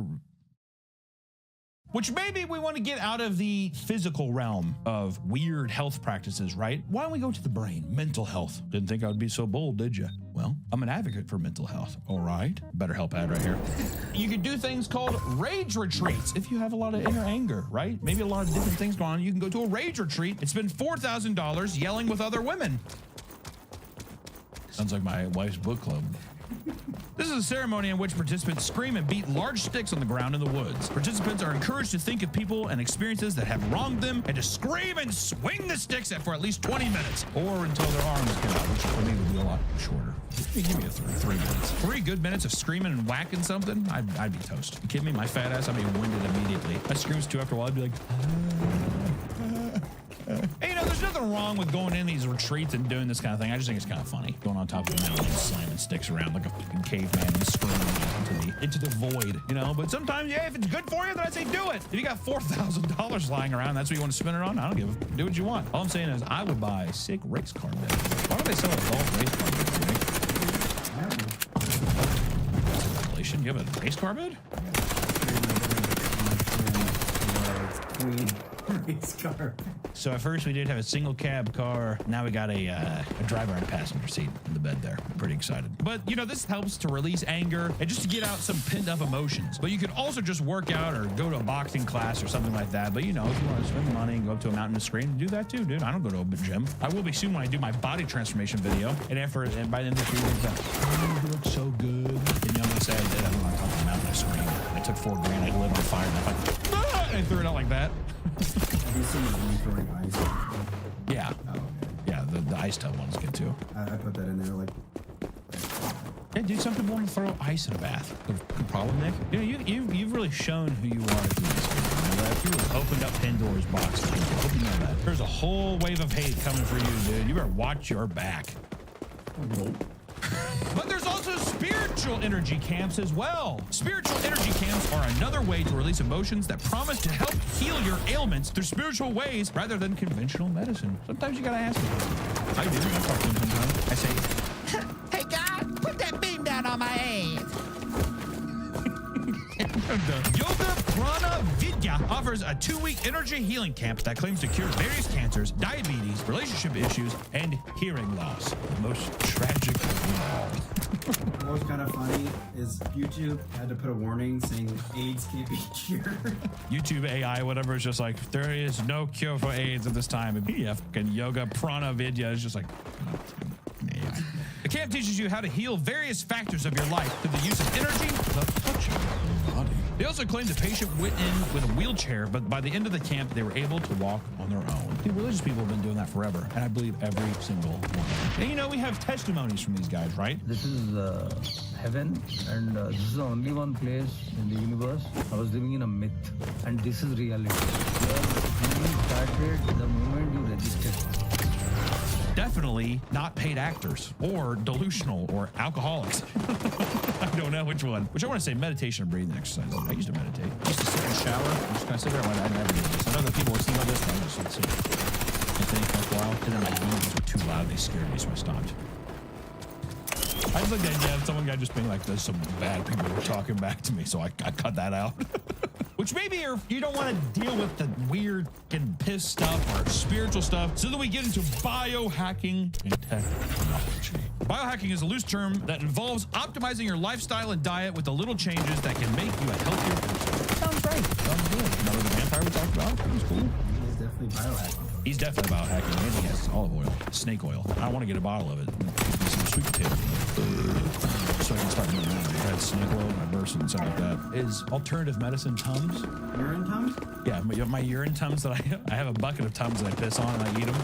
Which maybe we want to get out of the physical realm of weird health practices, right? Why don't we go to the brain? Mental health. Didn't think I would be so bold, did you? Well, I'm an advocate for mental health. All right. Better help ad right here. You can do things called rage retreats if you have a lot of inner anger, right? Maybe a lot of different things going on. You can go to a rage retreat and spend $4,000 yelling with other women. Sounds like my wife's book club. This is a ceremony in which participants scream and beat large sticks on the ground in the woods. Participants are encouraged to think of people and experiences that have wronged them and to scream and swing the sticks for at least 20 minutes or until their arms give out, which for me would be a lot shorter. Give me a 3 minutes. 3 good minutes of screaming and whacking something, I'd be toast. You kidding me? My fat ass, I'd be winded immediately. My screams too after a while, I'd be like... Hey, you know, there's nothing wrong with going in these retreats and doing this kind of thing. I just think it's kind of funny. Going on top of the mountain and slamming sticks around like a fucking caveman and screaming into the void, you know? But sometimes, yeah, if it's good for you, then I say do it. If you got $4,000 lying around, that's what you want to spend it on, I don't give a... Do what you want. All I'm saying is I would buy a sick race car bed. Why don't they sell a golf race car bed, That's a revelation. You have a race car bed? Race car. So at first we did have a single cab car. Now we got a driver and a passenger seat in the bed there. I'm pretty excited. But you know, this helps to release anger and just to get out some pent up emotions. But you could also just work out or go to a boxing class or something like that. But you know, if you want to spend money and go up to a mountain to scream, do that too, dude. I don't go to a gym. I will be soon when I do my body transformation video. And by the end of the year, oh, you look so good. And you know, I'm gonna say I did. I'm on top of the mountain. I screamed. I took $4 grand. I lit on fire. And I like, ah! And I threw it out like that. Have you seen the throwing ice? Yeah. Oh, okay. Yeah, the ice tub one's good too. I put that in there like... Yeah, dude, some people want to throw ice in a bath. Good problem, Nick. You know, you've really shown who you are through this video. If you really opened up Pandora's box, I hope you know that. There's a whole wave of hate coming for you, dude. You better watch your back. But there's also spiritual energy camps as well. Spiritual energy camps are another way to release emotions that promise to help heal your ailments through spiritual ways rather than conventional medicine. Sometimes you gotta ask me. I do. I talk to him sometimes. I say, hey God, put that beam down on my head. Yoga Prana Vidya offers a 2-week energy healing camp that claims to cure various cancers, diabetes, relationship issues, and hearing loss. The most tragic of all. What was kind of funny is YouTube had to put a warning saying AIDS can't be cured. YouTube AI, whatever, is just like, there is no cure for AIDS at this time. And yeah, fucking Yoga Prana Vidya is just like, yeah. The camp teaches you how to heal various factors of your life through the use of energy without touching your body. They also claim the patient went in with a wheelchair, but by the end of the camp, they were able to walk on their own. The religious people have been doing that forever, and I believe every single one of them. And you know, we have testimonies from these guys, right? This is heaven, and this is the only one place in the universe. I was living in a myth, and this is reality. Your healing started the moment you registered. definitely not paid actors or delusional or alcoholics. I don't know which one. Which I want to say meditation and breathing exercises. I used to meditate. I used to sit in the shower. I'm just going to sit there. I never did this. I know that people would see about this, but I just would sit. And think for a while. And then my ears were too loud. They scared me, so I stopped. I just like the idea of someone guy just being like, there's some bad people were talking back to me, so I cut that out. Which maybe you don't want to deal with the weird and piss stuff or spiritual stuff, so that we get into biohacking and technology. Biohacking is a loose term that involves optimizing your lifestyle and diet with the little changes that can make you a healthier person. Sounds great. Sounds good. Remember the vampire we talked about? That was cool. He's definitely biohacking. He's definitely biohacking, and he has olive oil, snake oil. I want to get a bottle of it. Some sweet potatoes. So I can start moving around. I had snake oil in my purse and stuff like that. Is alternative medicine Tums? Urine Tums? Yeah, my urine Tums that I have a bucket of Tums that I piss on and I eat them.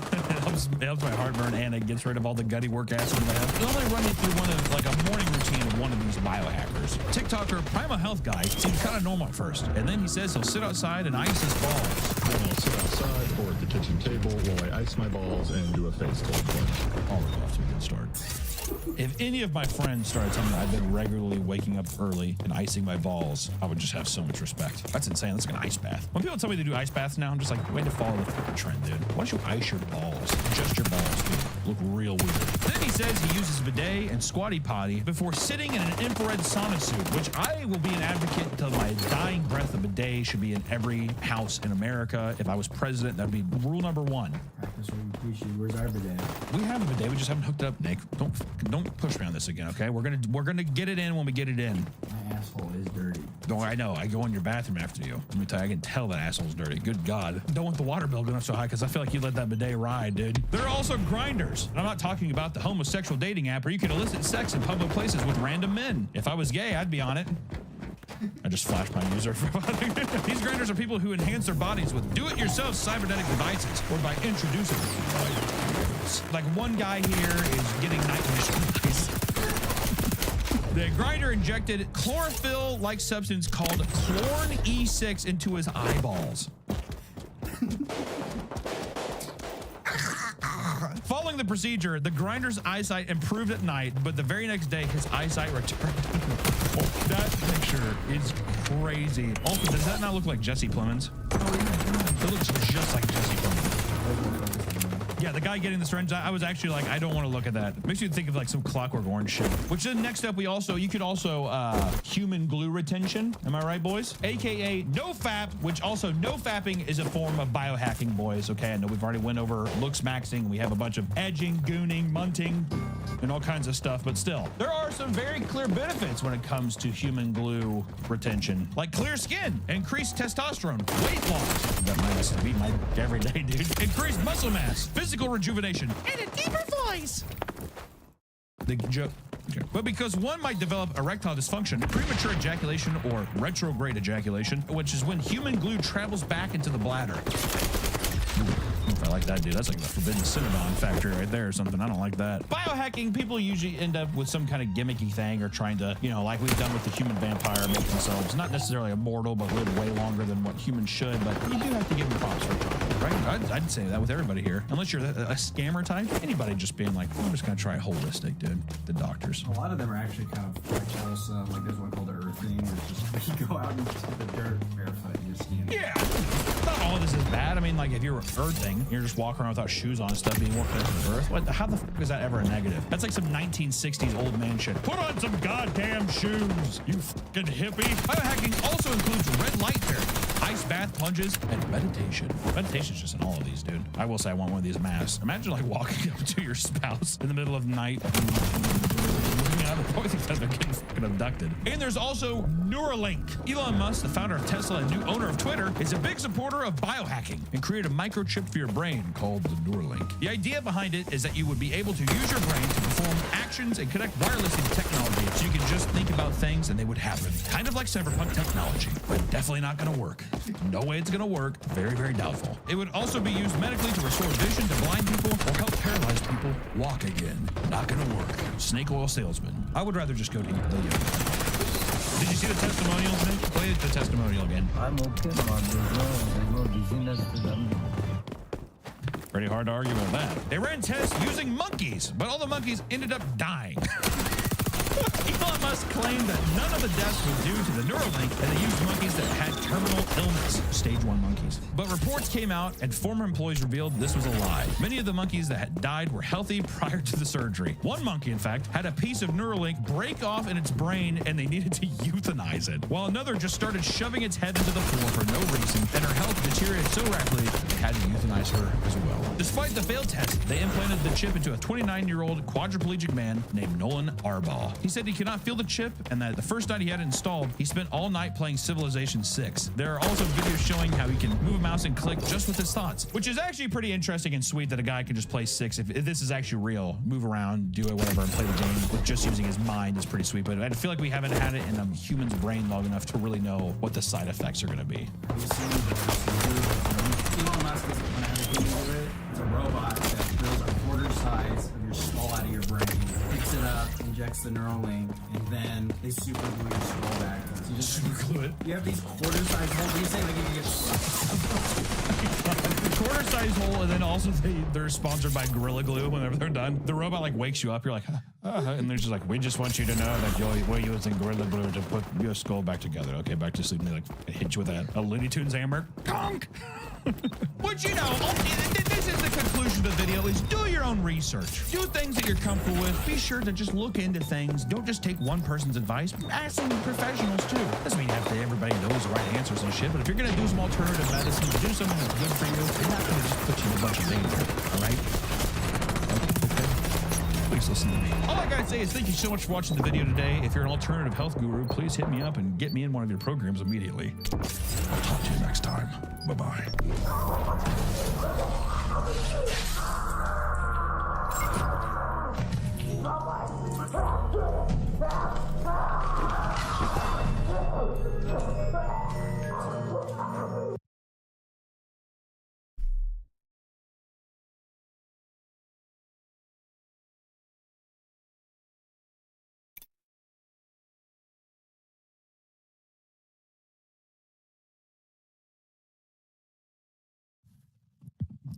It helps my heartburn and it gets rid of all the gutty work acid in my head. They'll only run you through one of like a morning routine of one of these biohackers. TikToker Primal Health Guy seems kind of normal at first, and then he says he'll sit outside and ice his balls. Then I'll sit outside or at the kitchen table while I ice my balls and do a face cold plunge. Already off to a good start. If any of my friends started telling me I've been regularly waking up early and icing my balls, I would just have so much respect. That's insane. That's like an ice bath. When people tell me they do ice baths now, I'm just like, way to follow the fucking trend, dude. Why don't you ice your balls? Just your balls, dude. Look real weird. Then he says he uses bidet and squatty potty before sitting in an infrared sauna suit, which I will be an advocate until my dying breath. A bidet should be in every house in America. If I was president, that'd be rule number one. Practice what you preach. Where's our bidet? We have a bidet. We just haven't hooked it up, Nick. Don't push me on this again, okay? We're gonna get it in when we get it in. My asshole is dirty. Don't worry, I know. I go in your bathroom after you. Let me tell you, I can tell that asshole's dirty. Good God. Don't want the water bill going up so high because I feel like you let that bidet ride, dude. There are also grinders. And I'm not talking about the homosexual dating app where you can elicit sex in public places with random men. If I was gay, I'd be on it. I just flashed my user for These grinders are people who enhance their bodies with do-it-yourself cybernetic devices or by introducing like one guy here is getting night vision. The grinder injected chlorophyll-like substance called Chlorn E6 into his eyeballs. Following the procedure, the grinder's eyesight improved at night, but the very next day, his eyesight returned. Oh, that picture is crazy. Also, does that not look like Jesse Plemons? It looks just like Jesse Plemons. Yeah, the guy getting the syringe, I was actually like, I don't want to look at that. Makes you think of like some Clockwork Orange shit. Which then next up, you could also human glue retention. Am I right, boys? AKA NoFap, which also NoFapping is a form of biohacking, boys. Okay, I know we've already went over looks maxing. We have a bunch of edging, gooning, munting, and all kinds of stuff. But still, there are some very clear benefits when it comes to human glue retention. Like clear skin, increased testosterone, weight loss. That might be my everyday, dude. Increased muscle mass, physical rejuvenation, and a deeper voice. The joke. But because one might develop erectile dysfunction, premature ejaculation, or retrograde ejaculation, which is when human glue travels back into the bladder. If I like that, dude. That's like the forbidden Cinnabon factory right there or something. I don't like that. Biohacking, people usually end up with some kind of gimmicky thing or trying to, like we've done with the human vampire, make themselves not necessarily immortal, but live way longer than what humans should. But you do have to give them props for trying, right? I'd say that with everybody here. Unless you're a scammer type. Anybody just being like, I'm just going to try holistic, dude. The doctors. A lot of them are actually kind of reckless. Like there's one called the earthing, where it's just you go out and just hit the dirt barefoot and just stand. Yeah. Not all of this is bad. I mean, like if you're earthing, you're just walking around without shoes on and stuff, being more connected to the earth. How the fuck is that ever a negative? That's like some 1960s old man shit. Put on some goddamn shoes, you fucking hippie. Biohacking also includes red light therapy, ice bath plunges, and meditation. Meditation's just in all of these, dude. I will say I want one of these masks. Imagine like walking up to your spouse in the middle of the night. I think they're getting fucking abducted. And there's also Neuralink. Elon Musk, the founder of Tesla and new owner of Twitter, is a big supporter of biohacking and created a microchip for your brain called the Neuralink. The idea behind it is that you would be able to use your brain to perform actions and connect wirelessly to technology, so you can just think about things and they would happen. Kind of like cyberpunk technology, but definitely not going to work. No way it's going to work. Very, very doubtful. It would also be used medically to restore vision to blind people or help paralyzed people walk again. Not going to work. Snake oil salesman. I would rather just go to the Did you see the testimonials, Nick? Play the testimonial again. I'm okay, man. There's no dizziness. Pretty hard to argue with that. They ran tests using monkeys, but all the monkeys ended up dying. Elon Musk claimed that none of the deaths was due to the Neuralink, and they used monkeys that had terminal illness, stage 1 monkeys. But reports came out, and former employees revealed this was a lie. Many of the monkeys that had died were healthy prior to the surgery. One monkey, in fact, had a piece of Neuralink break off in its brain, and they needed to euthanize it, while another just started shoving its head into the floor for no reason, and her health deteriorated so rapidly they had to euthanize her as well. Despite the failed test, they implanted the chip into a 29-year-old quadriplegic man named Nolan Arbaugh. He said he could not feel the chip, and that the first night he had it installed, he spent all night playing Civilization 6. There are also videos showing how he can move a mouse and click just with his thoughts, which is actually pretty interesting and sweet that a guy can just play 6 if this is actually real. Move around, do it, whatever, and play the game with just using his mind is pretty sweet, but I feel like we haven't had it in a human's brain long enough to really know what the side effects are going to be. Elon Musk is going to have a video of it. It's a robot that drills a quarter size of your skull out of your brain, picks it up, injects the Neuralink, and then they super glue your skull back. So you just super glue it. You have these quarter size holes. You say like if you get the quarter size hole, and then also they're sponsored by Gorilla Glue whenever they're done. The robot like wakes you up. You're like, and they're just like, we just want you to know that we're using Gorilla Glue to put your skull back together. Okay, back to sleep. And they like hit you with a Looney Tunes hammer. Conk! Which, you know, this is the conclusion of the video, is do your own research. Do things that you're comfortable with. Be sure to just look into things. Don't just take one person's advice. Ask some professionals, too. Doesn't mean everybody knows the right answers and shit, but if you're going to do some alternative medicine, do something that's good for you, it's not going to just put you in a bunch of danger, all right? Okay. Please listen to me. All I gotta say is thank you so much for watching the video today. If you're an alternative health guru, please hit me up and get me in one of your programs immediately. I'll talk to you next time. Bye-bye.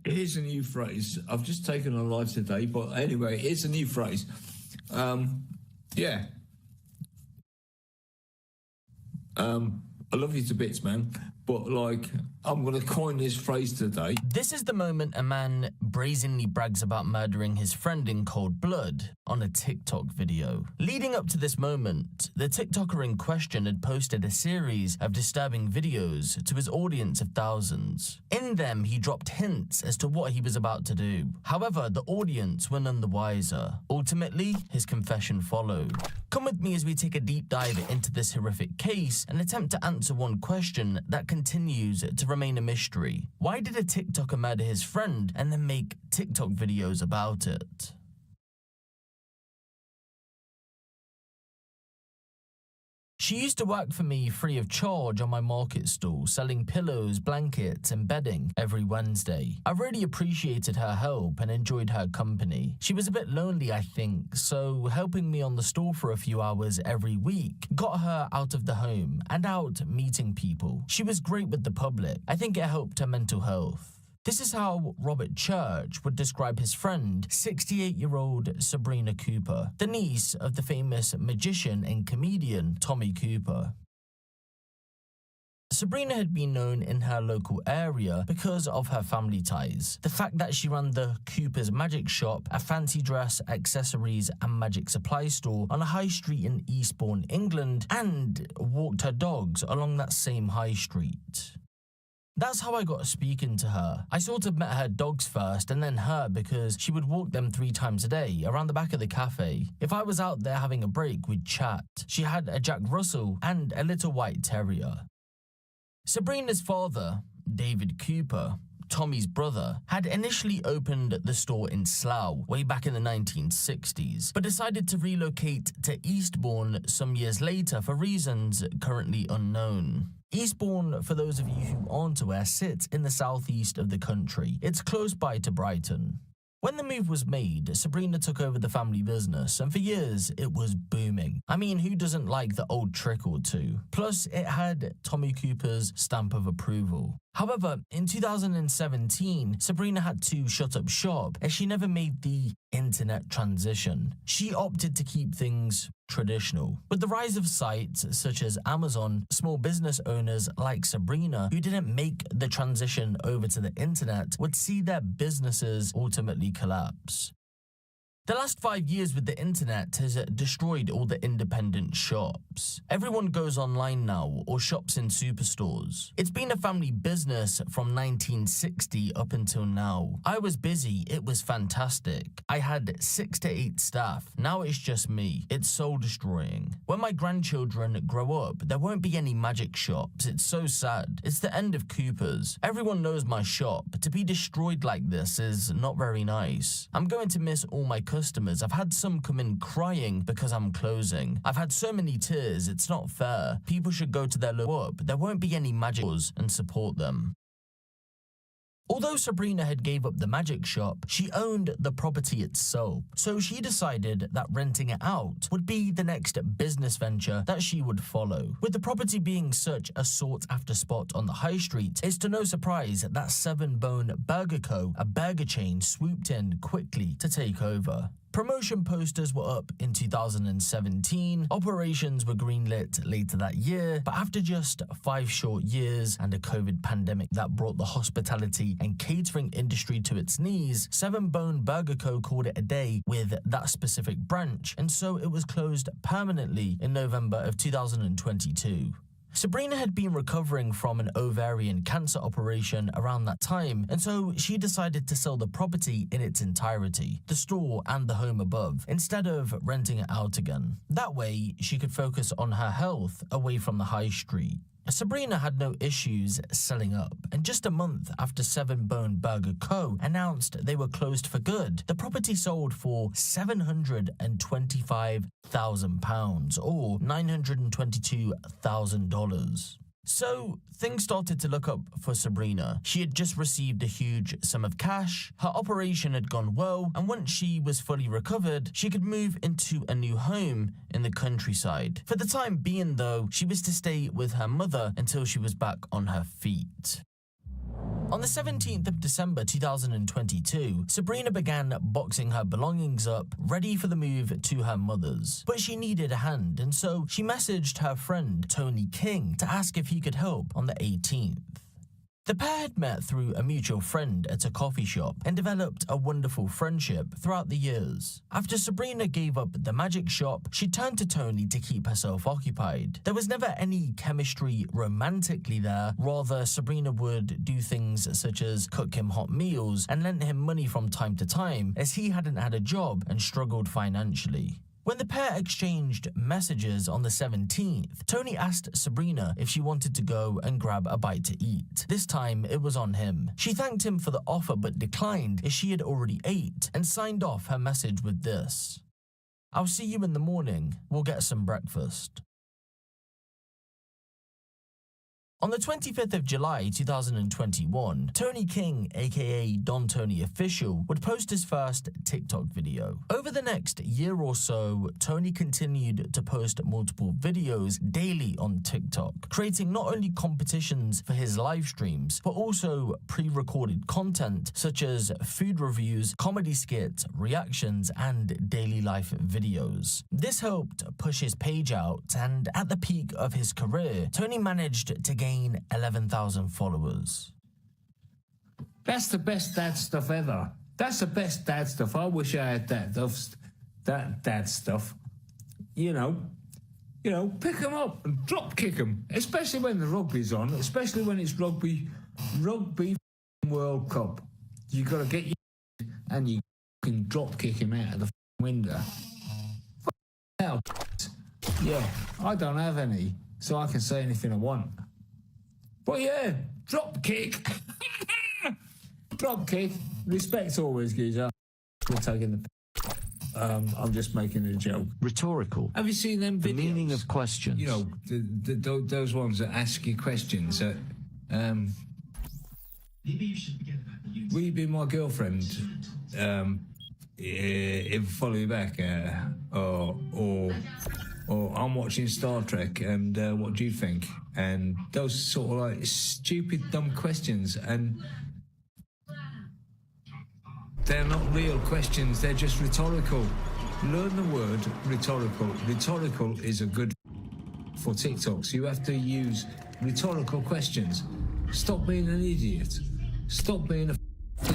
Here's a new phrase. I've just taken on live today, but anyway, here's a new phrase. Yeah. I love you to bits, man. But, like, I'm going to coin this phrase today. This is the moment a man brazenly brags about murdering his friend in cold blood on a TikTok video. Leading up to this moment, the TikToker in question had posted a series of disturbing videos to his audience of thousands. In them, he dropped hints as to what he was about to do. However, the audience were none the wiser. Ultimately, his confession followed. Come with me as we take a deep dive into this horrific case and attempt to answer one question that continues to remain a mystery. Why did a TikToker murder his friend and then make TikTok videos about it? She used to work for me free of charge on my market stall, selling pillows, blankets, and bedding every Wednesday. I really appreciated her help and enjoyed her company. She was a bit lonely, I think, so helping me on the stall for a few hours every week got her out of the home and out meeting people. She was great with the public. I think it helped her mental health. This is how Robert Church would describe his friend, 68-year-old Sabrina Cooper, the niece of the famous magician and comedian Tommy Cooper. Sabrina had been known in her local area because of her family ties. The fact that she ran the Cooper's Magic Shop, a fancy dress, accessories and magic supply store on a high street in Eastbourne, England, and walked her dogs along that same high street. That's how I got speaking to her. I sort of met her dogs first and then her because she would walk them 3 times a day around the back of the cafe. If I was out there having a break, we'd chat. She had a Jack Russell and a little white terrier. Sabrina's father, David Cooper, Tommy's brother, had initially opened the store in Slough way back in the 1960s, but decided to relocate to Eastbourne some years later for reasons currently unknown. Eastbourne, for those of you who aren't aware, sits in the southeast of the country. It's close by to Brighton. When the move was made, Sabrina took over the family business, and for years, it was booming. I mean, who doesn't like the old trick or two? Plus, it had Tommy Cooper's stamp of approval. However, in 2017, Sabrina had to shut up shop as she never made the internet transition. She opted to keep things traditional. With the rise of sites such as Amazon, small business owners like Sabrina, who didn't make the transition over to the internet, would see their businesses ultimately collapse. The last 5 years with the internet has destroyed all the independent shops. Everyone goes online now or shops in superstores. It's been a family business from 1960 up until now. I was busy, it was fantastic. I had 6 to 8 staff. Now it's just me. It's soul destroying. When my grandchildren grow up, there won't be any magic shops. It's so sad. It's the end of Cooper's. Everyone knows my shop. To be destroyed like this is not very nice. I'm going to miss all my customers. I've had some come in crying because I'm closing. I've had so many tears, it's not fair. People should go to their local up. There won't be any magic and support them. Although Sabrina had gave up the magic shop, she owned the property itself. So she decided that renting it out would be the next business venture that she would follow. With the property being such a sought-after spot on the high street, it's to no surprise that Seven Bone Burger Co., a burger chain, swooped in quickly to take over. Promotion posters were up in 2017, operations were greenlit later that year, but after just 5 short years and a COVID pandemic that brought the hospitality and catering industry to its knees, Seven Bone Burger Co. called it a day with that specific branch, and so it was closed permanently in November of 2022. Sabrina had been recovering from an ovarian cancer operation around that time, and so she decided to sell the property in its entirety, the store and the home above, instead of renting it out again. That way, she could focus on her health away from the high street. Sabrina had no issues selling up, and just a month after Seven Bone Burger Co. announced they were closed for good, the property sold for £725,000 or $922,000. So things started to look up for Sabrina. She had just received a huge sum of cash, her operation had gone well, and once she was fully recovered, she could move into a new home in the countryside. For the time being though, she was to stay with her mother until she was back on her feet. On the 17th of December 2022, Sabrina began boxing her belongings up, ready for the move to her mother's. But she needed a hand, and so she messaged her friend Tony King to ask if he could help on the 18th. The pair had met through a mutual friend at a coffee shop and developed a wonderful friendship throughout the years. After Sabrina gave up the magic shop, she turned to Tony to keep herself occupied. There was never any chemistry romantically there, rather Sabrina would do things such as cook him hot meals and lend him money from time to time as he hadn't had a job and struggled financially. When the pair exchanged messages on the 17th, Tony asked Sabrina if she wanted to go and grab a bite to eat. This time, it was on him. She thanked him for the offer but declined as she had already ate and signed off her message with this: "I'll see you in the morning. We'll get some breakfast." On the 25th of July 2021, Tony King, aka Don Tony Official, would post his first TikTok video. Over the next year or so, Tony continued to post multiple videos daily on TikTok, creating not only competitions for his live streams, but also pre-recorded content such as food reviews, comedy skits, reactions, and daily life videos. This helped push his page out, and at the peak of his career, Tony managed to gain 11,000 followers. That's the best dad stuff ever. That's the best dad stuff. I wish I had that dad stuff. You know, pick them up and drop kick them, especially when the rugby's on, especially when it's rugby World Cup. You got to get your and you can drop kick him out of the window. Hell, yeah, I don't have any, so I can say anything I want. But yeah, drop kick. Drop kick. Respect always, geezer. We're taking the I'm just making a joke. Rhetorical. Have you seen them videos? The meaning of questions. You know, those ones that ask you questions that, maybe you should forget about the youth. will you be my girlfriend? If follow you back, or or I'm watching Star Trek, and what do you think? And those sort of like stupid, dumb questions, and they're not real questions, they're just rhetorical. Learn the word rhetorical. Rhetorical is a good for TikToks. You have to use rhetorical questions. Stop being an idiot. Stop being a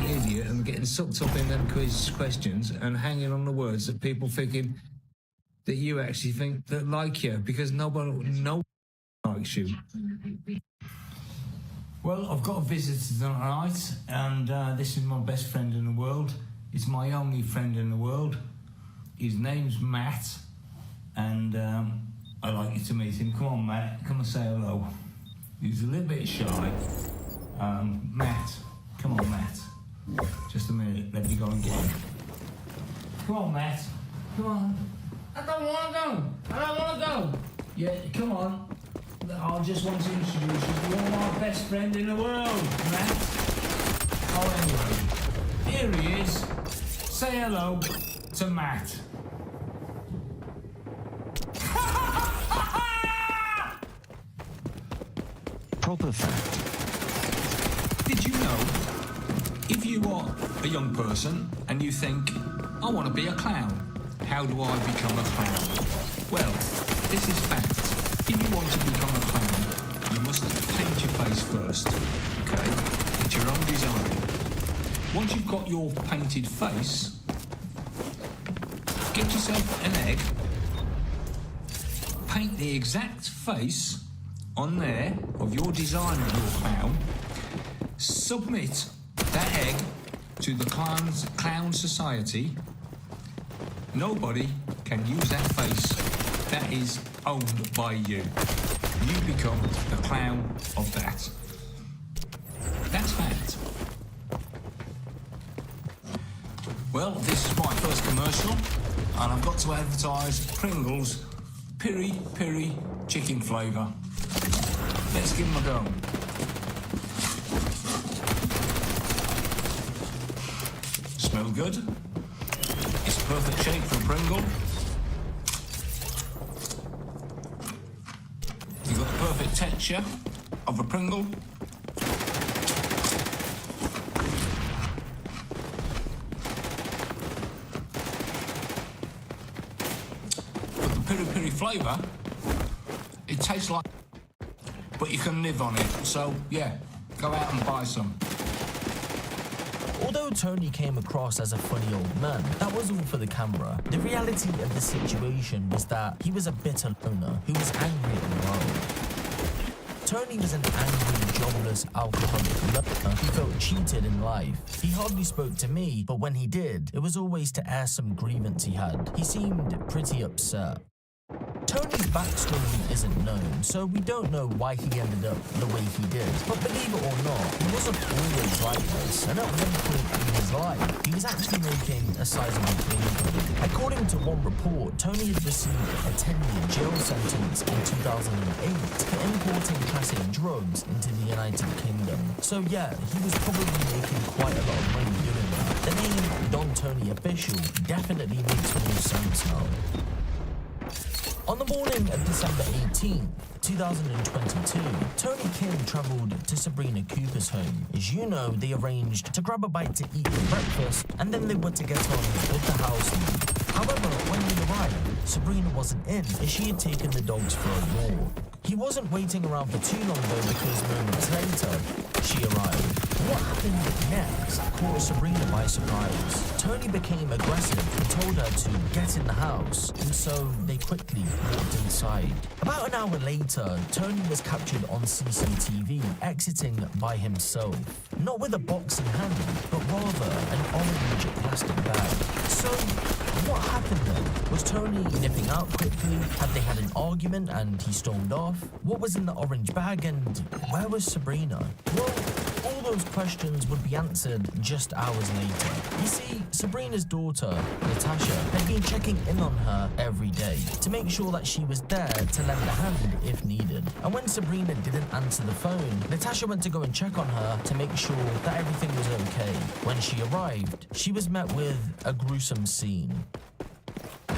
idiot and getting sucked up in them quiz questions and hanging on the words that people thinking that you actually think that like you, because nobody likes you. Well, I've got a visitor tonight, and this is my best friend in the world. He's my only friend in the world. His name's Matt, and I'd like you to meet him. Come on, Matt, come and say hello. He's a little bit shy. Matt, come on, Matt. Just a minute, let me go and get him. Come on, Matt, come on. I don't want to go. I don't want to go. Yeah, come on. I just want to introduce you. You're my best friend in the world, Matt. Oh, anyway, here he is. Say hello to Matt. Proper fact. Did you know, if you are a young person and you think, I want to be a clown, how do I become a clown? Well, this is fact. If you want to become a clown, you must paint your face first, okay? It's your own design. Once you've got your painted face, get yourself an egg, paint the exact face on there of your design of your clown, submit that egg to the Clown Society. Nobody can use that face. That is owned by you. You become the clown of that. That's fact. Well, this is my first commercial, and I've got to advertise Pringles Piri Piri Chicken Flavour. Let's give them a go. Smell good. It's perfect shape for a Pringle. You've got the perfect texture of a Pringle. But the piri piri flavour, it tastes like, but you can live on it. So yeah, go out and buy some. Although Tony came across as a funny old man, that was all for the camera. The reality of the situation was that he was a bitter loner who was angry at the world. Tony was an angry, jobless, alcoholic loner who felt cheated in life. He hardly spoke to me, but when he did, it was always to air some grievance he had. He seemed pretty upset. Tony's backstory isn't known, so we don't know why he ended up the way he did. But believe it or not, he wasn't always like this, and at one point in his life, he was actually making a sizable income. According to one report, Tony had received a 10-year jail sentence in 2008 for importing classic drugs into the United Kingdom. So yeah, he was probably making quite a lot of money doing that. The name Don Tony Official definitely makes more sense now. On the morning of December 18th, 2022, Tony Kim travelled to Sabrina Cooper's home. As you know, they arranged to grab a bite to eat for breakfast, and then they were to get on with the house move. However, when they arrived, Sabrina wasn't in, as she had taken the dogs for a walk. He wasn't waiting around for too long though, because moments later, she arrived. What happened next caught Sabrina by surprise. Tony became aggressive and told her to get in the house, and so they quickly walked inside. About an hour later, Tony was captured on CCTV exiting by himself. Not with a box in hand, but rather an orange plastic bag. So, what happened then? Was Tony nipping out quickly? Had they had an argument and he stormed off? What was in the orange bag, and where was Sabrina? Well, all those questions would be answered just hours later. You see, Sabrina's daughter, Natasha, had been checking in on her every day to make sure that she was there to lend a hand if needed. And when Sabrina didn't answer the phone, Natasha went to go and check on her to make sure that everything was okay. When she arrived, she was met with a gruesome scene.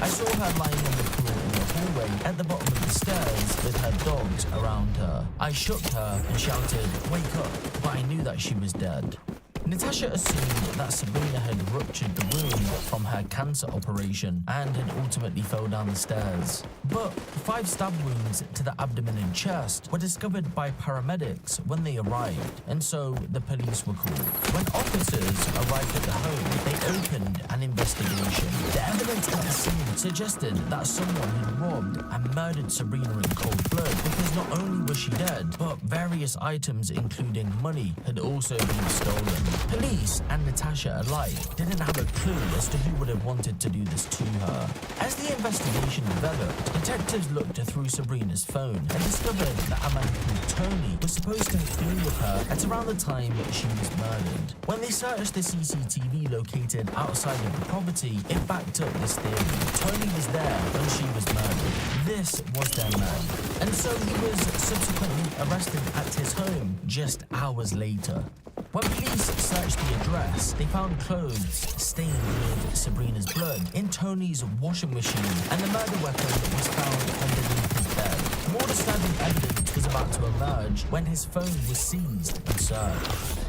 I saw her lying on the floor in the hallway at the bottom of the stairs with her dogs around her. I shook her and shouted, "Wake up," but I knew that she was dead. Natasha assumed that Sabrina had ruptured the wound from her cancer operation and had ultimately fell down the stairs. But 5 stab wounds to the abdomen and chest were discovered by paramedics when they arrived, and so the police were called. When officers arrived at the home, they opened an investigation. The evidence at the scene suggested that someone had robbed and murdered Sabrina in cold blood because not only was she dead, but various items including money had also been stolen. Police and Natasha alike didn't have a clue as to who would have wanted to do this to her. As the investigation developed, detectives looked through Sabrina's phone and discovered that a man called Tony was supposed to have been with her at around the time she was murdered. When they searched the CCTV located outside of the property, it backed up this theory. Tony was there when she was murdered. This was their man. And so he was subsequently arrested at his home just hours later. When police searched the address, they found clothes stained with Sabrina's blood in Tony's washing machine, and the murder weapon was found underneath his bed. More disturbing evidence was about to emerge when his phone was seized and searched.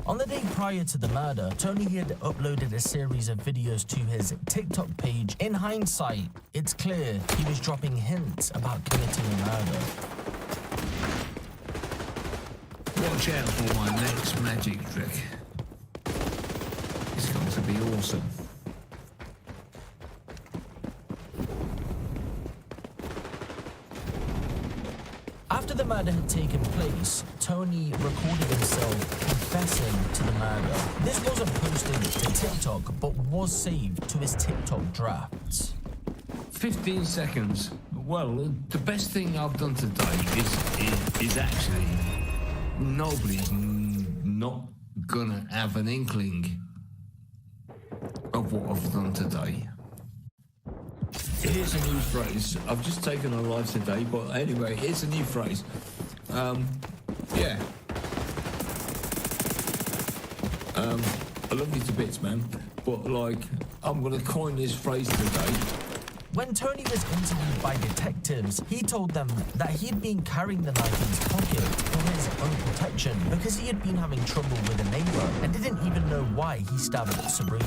On the day prior to the murder, Tony had uploaded a series of videos to his TikTok page. In hindsight, it's clear he was dropping hints about committing a murder. Watch out for my next magic trick. It's going to be awesome. After the murder had taken place, Tony recorded himself confessing to the murder. This wasn't posted to TikTok, but was saved to his TikTok drafts. 15 seconds. Well, the best thing I've done today is actually nobody's not gonna have an inkling of what I've done today. Here's a new phrase. I've just taken a live today, but anyway, here's a new phrase. Yeah. I love you to bits, man. But, like, I'm gonna coin this phrase today. When Tony was interviewed by detectives, he told them that he'd been carrying the knife in his pocket for his own protection because he had been having trouble with a neighbor and didn't even know why he stabbed Sabrina.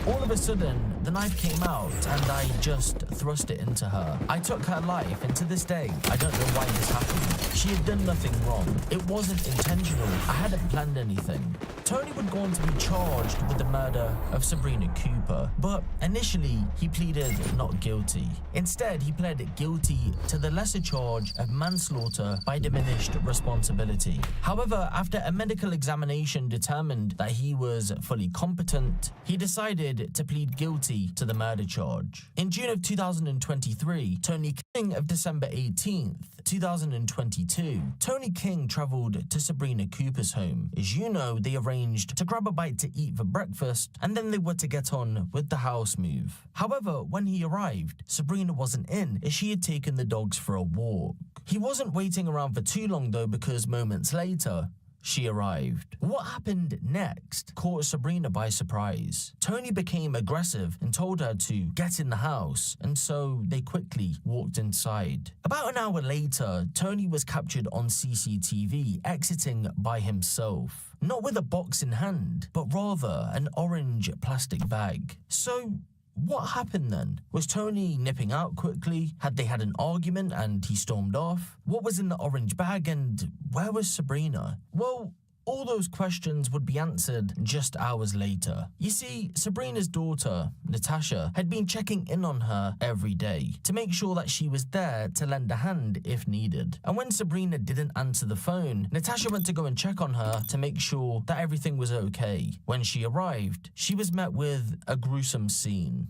All of a sudden, the knife came out and I just thrust it into her. I took her life, and to this day, I don't know why this happened. She had done nothing wrong. It wasn't intentional. I hadn't planned anything. Tony would go on to be charged with the murder of Sabrina Cooper, but initially, he pleaded not guilty. Instead, he pled guilty to the lesser charge of manslaughter by diminished responsibility. However, after a medical examination determined that he was fully competent, he decided to plead guilty to the murder charge. In June of 2023, Tony King of December 18th, 2022, Tony King traveled to Sabrina Cooper's home. As you know, they arranged to grab a bite to eat for breakfast, and then they were to get on with the house move. However, when he arrived, Sabrina wasn't in, as she had taken the dogs for a walk. He wasn't waiting around for too long though, because moments later, she arrived. What happened next caught Sabrina by surprise. Tony became aggressive and told her to get in the house, and so they quickly walked inside. About an hour later, Tony was captured on CCTV exiting by himself. Not with a box in hand, but rather an orange plastic bag. So, what happened then? Was Tony nipping out quickly? Had they had an argument and he stormed off? What was in the orange bag, and where was Sabrina? Well, all those questions would be answered just hours later. You see, Sabrina's daughter, Natasha, had been checking in on her every day to make sure that she was there to lend a hand if needed. And when Sabrina didn't answer the phone, Natasha went to go and check on her to make sure that everything was okay. When she arrived, she was met with a gruesome scene.